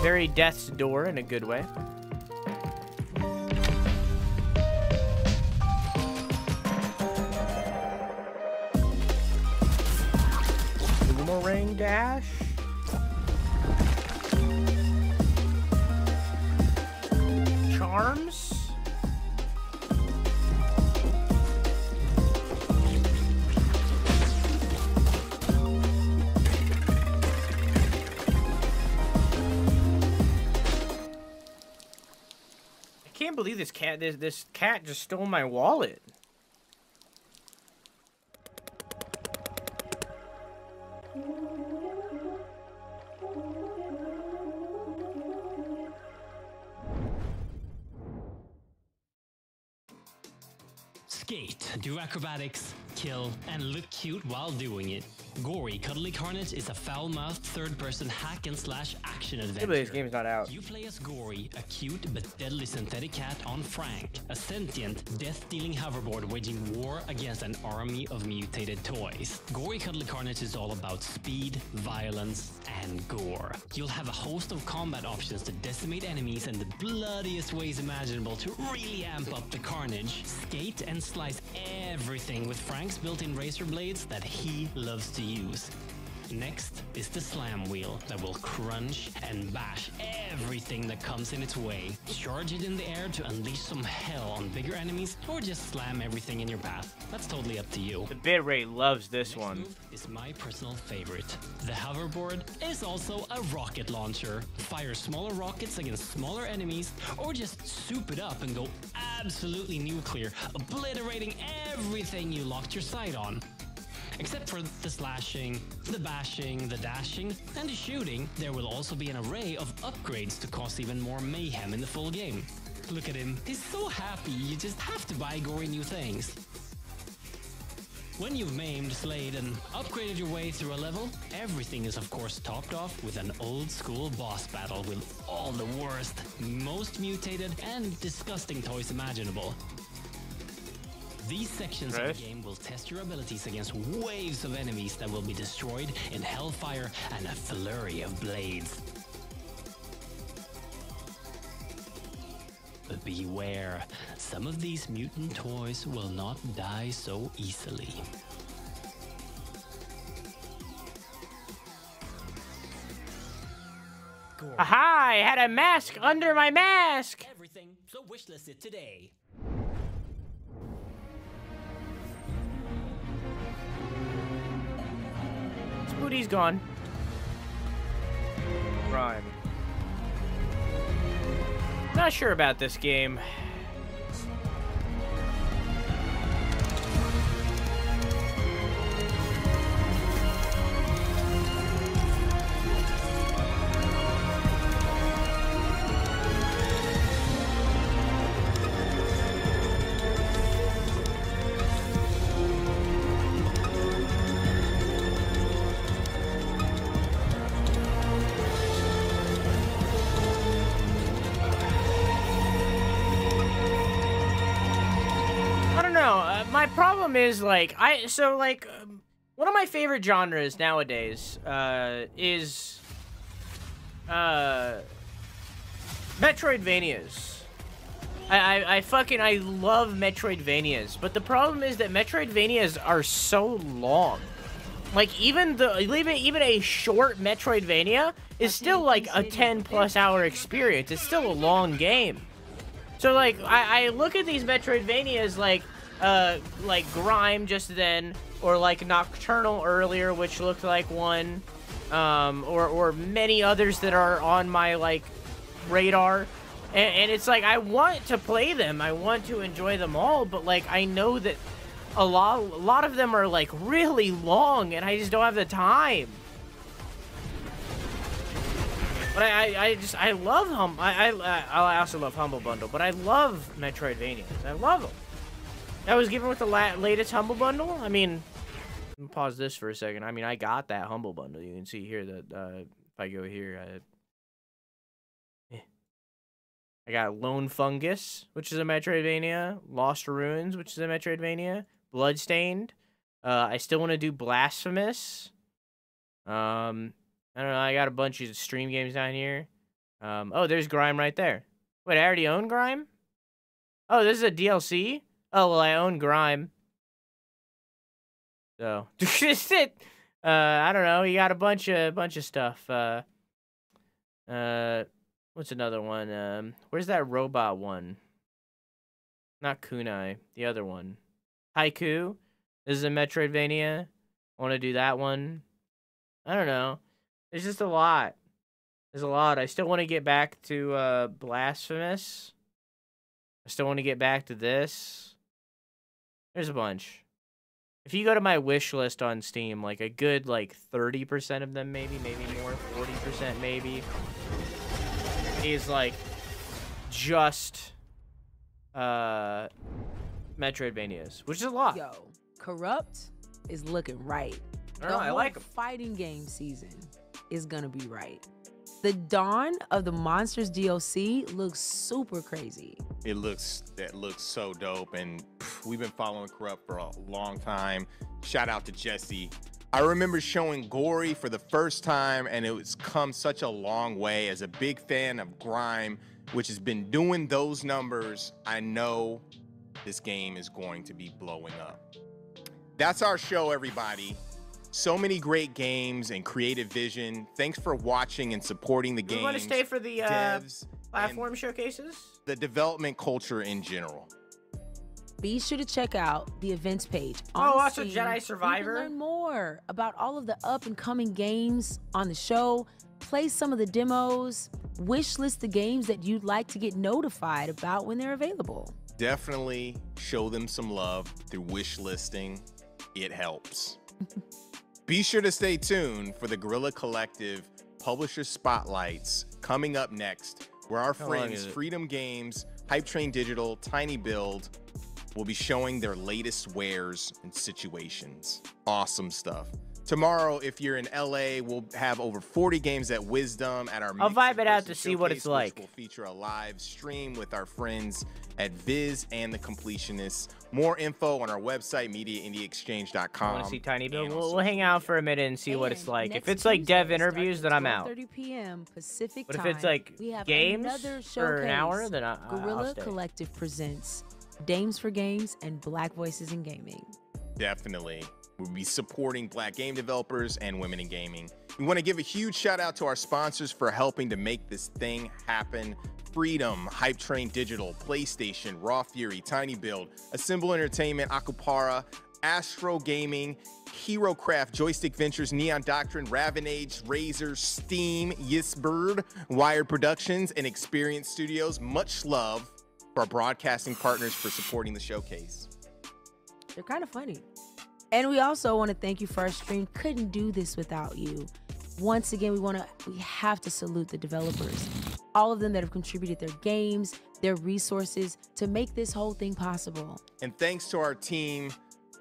Very death's door in a good way. Boomerang dash. Charms. I can't believe this cat just stole my wallet. Skate, do acrobatics, kill, and look cute while doing it. Gory Cuddly Carnage is a foul-mouthed third-person hack-and-slash action adventure. This game's not out. You play as Gory, a cute but deadly synthetic cat on Frank, a sentient, death-dealing hoverboard waging war against an army of mutated toys. Gory Cuddly Carnage is all about speed, violence, and gore. You'll have a host of combat options to decimate enemies in the bloodiest ways imaginable to really amp up the carnage. Skate and slice everything with Frank's built-in razor blades that he loves to use. Next is the slam wheel that will crunch and bash everything that comes in its way. Charge it in the air to unleash some hell on bigger enemies, or just slam everything in your path. That's totally up to you. The bitrate loves this one. Is my personal favorite. The hoverboard is also a rocket launcher. Fire smaller rockets against smaller enemies, or just soup it up and go absolutely nuclear, obliterating everything you locked your sight on. Except for the slashing, the bashing, the dashing, and the shooting, there will also be an array of upgrades to cause even more mayhem in the full game. Look at him, he's so happy you just have to buy gory new things. When you've maimed, slayed, and upgraded your way through a level, everything is of course topped off with an old school boss battle with all the worst, most mutated, and disgusting toys imaginable. These sections of the game will test your abilities against waves of enemies that will be destroyed in hellfire and a flurry of blades. But beware, some of these mutant toys will not die so easily. Aha! I had a mask under my mask! Everything, so wishlist it today. Spooty's gone. Rhyme. Not sure about this game. My problem is, like, one of my favorite genres nowadays, is, Metroidvanias. I love Metroidvanias, but the problem is that Metroidvanias are so long. Like, even a short Metroidvania is still, like, a 10+ hour experience. It's still a long game. So, like, I look at these Metroidvanias, like Grime just then, or like Nocturnal earlier, which looked like one, or many others that are on my, like, radar, and it's like, I want to play them, I want to enjoy them all, but, like, I know that a lot of them are, like, really long, and I just don't have the time. But I love I also love Humble Bundle, but I love Metroidvanias. I love them. That was given with the latest Humble Bundle. I mean, pause this for a second. I mean, I got that Humble Bundle. You can see here that if I go here, I got Lone Fungus, which is a Metroidvania. Lost Ruins, which is a Metroidvania. Bloodstained. I still want to do Blasphemous. I don't know. I got a bunch of stream games down here. Oh, there's Grime right there. Wait, I already own Grime? Oh, this is a DLC? Oh, well, I own Grime. So, just it. I don't know. You got a bunch of stuff. What's another one? Where's that robot one? Not Kunai. The other one. Haiku. This is a Metroidvania. I want to do that one. I don't know. There's just a lot. There's a lot. I still want to get back to Blasphemous. I still want to get back to this. There's a bunch. If you go to my wish list on Steam, like a good 30% of them, maybe more, 40% maybe, is like just Metroidvanias, which is a lot. Yo, Corrupt is looking right. I like 'em. Fighting game season is gonna be right. The Dawn of the Monsters DLC looks super crazy. That looks so dope, and we've been following Corrupt for a long time. Shout out to Jesse. I remember showing Gory for the first time, and it's come such a long way. As a big fan of Grime, which has been doing those numbers, I know this game is going to be blowing up. That's our show, everybody. So many great games and creative vision. Thanks for watching and supporting the games. You want to stay for the devs, platform showcases? The development culture in general. Be sure to check out the events page on also Steam. Jedi Survivor. You can learn more about all of the up-and-coming games on the show, play some of the demos, wish list the games that you'd like to get notified about when they're available. Definitely show them some love through wish listing. It helps. Be sure to stay tuned for the Guerrilla Collective Publisher Spotlights coming up next, where our friends Freedom Games, Hype Train Digital, Tiny Build will be showing their latest wares and situations. Awesome stuff. Tomorrow, if you're in LA, we'll have over 40 games at Wisdom at our I'll vibe it out to see what it's like. We'll feature a live stream with our friends at Viz and the Completionists. More info on our website, MediaIndieExchange.com. Want to see Tiny Build? We'll hang out for a minute and see what it's like. If it's like dev interviews, then I'm out. 12:30 p.m. Pacific But if time, it's like we have games another for an hour, showcase. then I'll Guerrilla stay. Collective presents Dames for Games and Black Voices in Gaming. Definitely. We'll be supporting Black game developers and women in gaming. We want to give a huge shout out to our sponsors for helping to make this thing happen. Freedom, Hype Train Digital, PlayStation, Raw Fury, Tiny Build, Assemble Entertainment, Akupara, Astro Gaming, HeroCraft, Joystick Ventures, Neon Doctrine, Ravenage, Razer, Steam, Yisbird, Wired Productions, and Experience Studios. Much love for our broadcasting partners for supporting the showcase. They're kind of funny. And we also want to thank you for our stream. Couldn't do this without you. Once again, we have to salute the developers. All of them that have contributed their games, their resources to make this whole thing possible. And thanks to our team,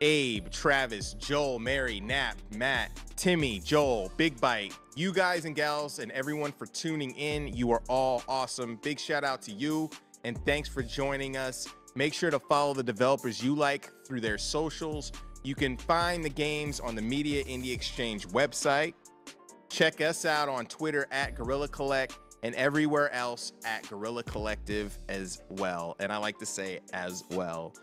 Abe, Travis, Joel, Mary, Nap, Matt, Timmy, Joel, Big Bite, you guys and gals, and everyone for tuning in. You are all awesome. Big shout out to you, and thanks for joining us. Make sure to follow the developers you like through their socials. You can find the games on the Media Indie Exchange website. Check us out on Twitter at Guerrilla Collect and everywhere else at Guerrilla Collective as well. And I like to say as well.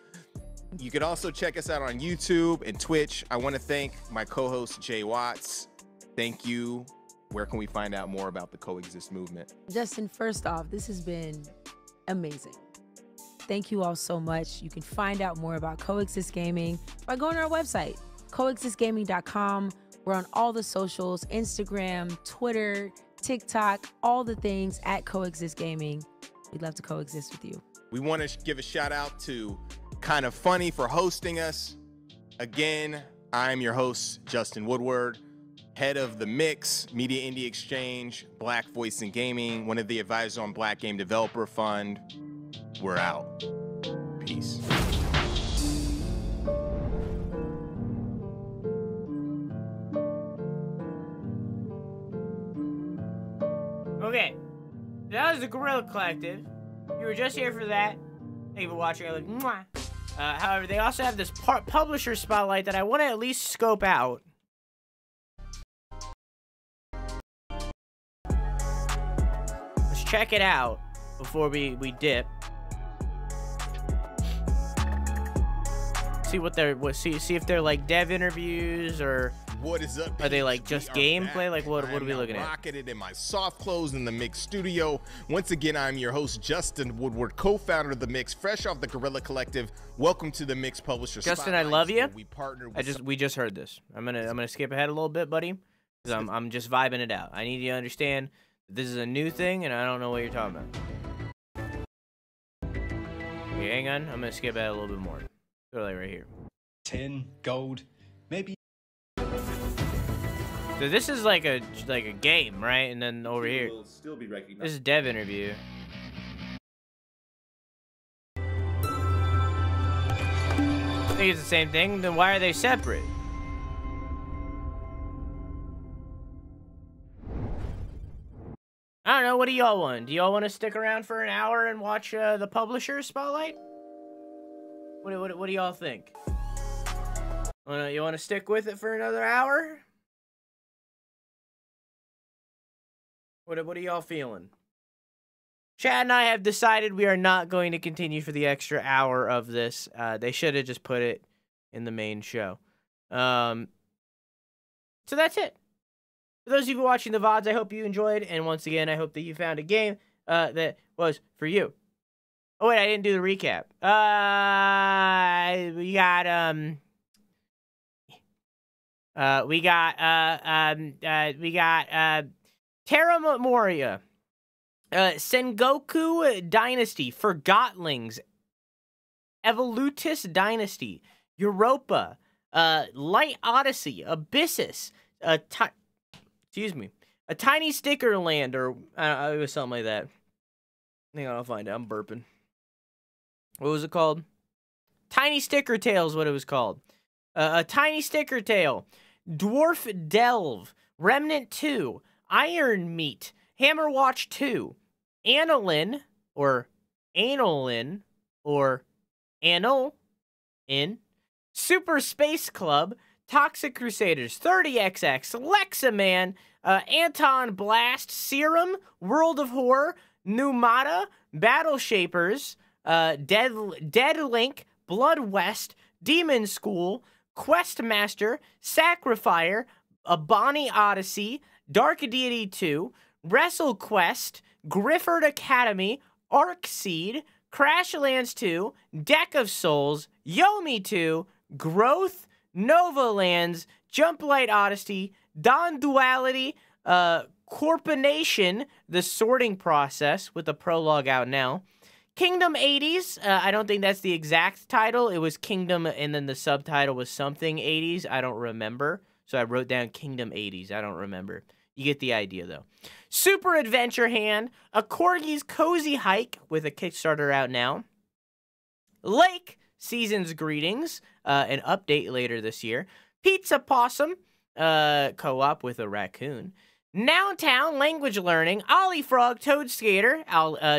You can also check us out on YouTube and Twitch. I want to thank my co-host, Jay Watts. Thank you. Where can we find out more about the Coexist movement? Justin, first off, this has been amazing. Thank you all so much. You can find out more about Coexist Gaming by going to our website, coexistgaming.com. We're on all the socials, Instagram, Twitter, TikTok, all the things at Coexist Gaming. We'd love to coexist with you. We want to give a shout out to Kind of Funny for hosting us. Again, I'm your host, Justin Woodward. head of the Mix, Media Indie Exchange, Black Voice in Gaming, one of the advisors on Black Game Developer Fund. We're out. Peace. Okay, that was the Guerrilla Collective. You were just here for that. Thank you for watching. Like, mwah. However, they also have this publisher spotlight that I want to at least scope out. Let's check it out before we dip. See what they're see if they're like dev interviews or what is up? Are they like just gameplay? Like what are we looking at? Rocketed in my soft clothes in the Mix studio. Once again, I'm your host Justin Woodward, co-founder of the Mix, fresh off the Guerrilla Collective. Welcome to the Mix Publisher Justin, Spotlight. I love you. We just heard this. I'm gonna skip ahead a little bit, buddy, because I'm just vibing it out. I need you to understand that this is a new thing, and I don't know what you're talking about. Okay, hang on. I'm gonna skip ahead a little bit more. Like right here. 10 gold, maybe. So this is like a game, right? And then over here, still be recognized. This is dev interview. I think it's the same thing. Then why are they separate? I don't know. What do y'all want? Do y'all want to stick around for an hour and watch the publisher spotlight? What do y'all think? You want to stick with it for another hour? What are y'all feeling? Chad and I have decided we are not going to continue for the extra hour of this. They should have just put it in the main show. So that's it. For those of you watching the VODs, I hope you enjoyed. And once again, I hope that you found a game that was for you. Oh wait, I didn't do the recap. We got Terra Memoria, Sengoku Dynasty, Forgotlings, Evolutus Dynasty, Europa, Light Odyssey, Abyssus, a Tiny Sticker Land, or it was something like that. Hang on, I'll find it. I'm burping. What was it called? Tiny Sticker Tale is what it was called. A Tiny Sticker Tale, Dwarf Delve, Remnant 2, Iron Meat, Hammer Watch 2, Anolin, or Anolin, or Anol, Super Space Club, Toxic Crusaders, 30XX, Lexaman, Anton Blast, Serum, World of Horror, Numata, Battle Shapers, Dead Link, Blood West, Demon School, Questmaster, Sacrifier, Bonnie Odyssey, Dark Deity 2, Wrestle Quest, Grifford Academy, Arkseed, Crashlands 2, Deck of Souls, Yomi 2, Growth, Nova Lands, Jump Light Odyssey, Dawn Duality, Corporation, The Sorting Process, with the prologue out now, Kingdom 80s, I don't think that's the exact title. It was Kingdom, and then the subtitle was something 80s. I don't remember. So I wrote down Kingdom 80s. I don't remember. You get the idea, though. Super Adventure Hand, A Corgi's Cozy Hike, with a Kickstarter out now. Lake, Season's Greetings, an update later this year. Pizza Possum, co-op with a raccoon. Nowtown, Language Learning, Ollie Frog, Toad Skater,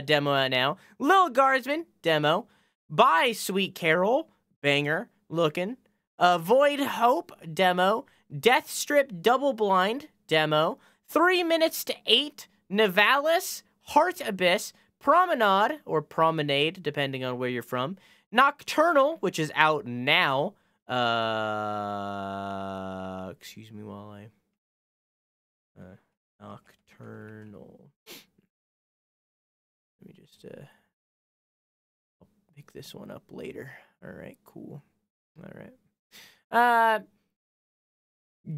demo out now. Lil Guardsman, demo. Bye, Sweet Carol, banger, looking. Void Hope, demo. Death Strip Double Blind, demo. 3 Minutes to 8, Nivalis, Heart Abyss, Promenade, or Promenade, depending on where you're from. Nocturnal, which is out now. Excuse me while I... Nocturnal. Let me just I'll pick this one up later. All right, cool. All right.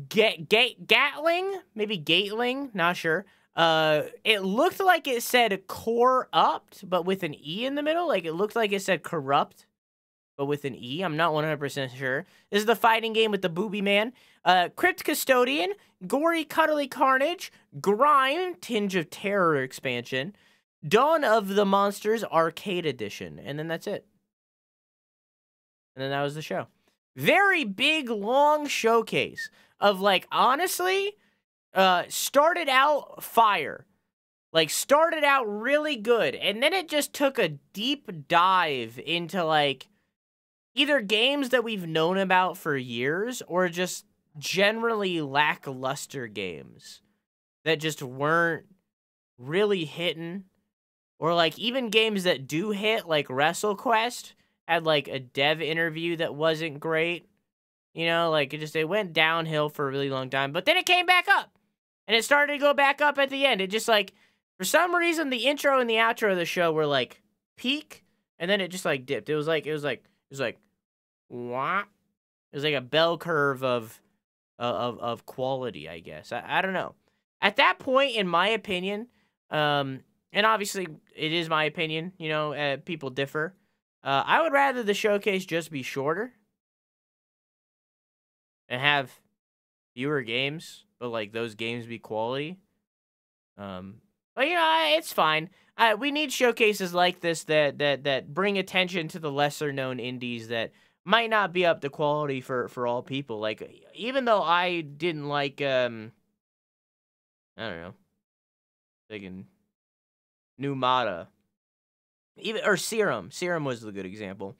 Gatling, maybe Gatling, not sure. It looked like it said Corrupt, but with an E in the middle. Like it looked like it said Corrupt. but with an E. I'm not 100% sure. This is the fighting game with the booby man. Crypt Custodian, Gory Cuddly Carnage, Grime, Tinge of Terror expansion, Dawn of the Monsters Arcade Edition, and then that's it. And then that was the show. Very big, long showcase of, like, honestly, started out fire. Like, started out really good, and then it just took a deep dive into, like, either games that we've known about for years or just generally lackluster games that just weren't really hitting. Or, like, even games that do hit, like WrestleQuest, had, like, a dev interview that wasn't great. You know, like, it went downhill for a really long time. But then it came back up. And it started to go back up at the end. It just, like, for some reason, the intro and the outro of the show were, like, peak. And then it just, like, dipped. It was like, what? It was like a bell curve of quality, I guess. I don't know. At that point, in my opinion, and obviously it is my opinion, you know, people differ. I would rather the showcase just be shorter and have fewer games, but, like, those games be quality. But, you know, it's fine. We need showcases like this that bring attention to the lesser-known indies that might not be up to quality for all people. Like, even though I didn't like, I don't know, thinking Numata. Or Serum. Serum was the good example.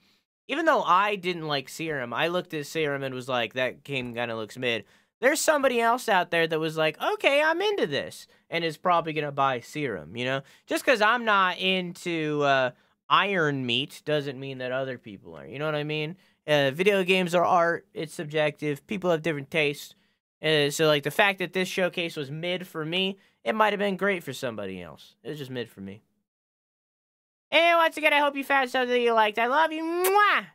Even though I didn't like Serum, I looked at Serum and was like, that game kind of looks mid. There's somebody else out there that was like, okay, I'm into this, and is probably going to buy Serum, you know? Just because I'm not into Iron Meat doesn't mean that other people are, you know what I mean? Video games are art, it's subjective, people have different tastes. So, like, the fact that this showcase was mid for me, it might have been great for somebody else. It was just mid for me. And once again, I hope you found something that you liked. I love you. Mwah!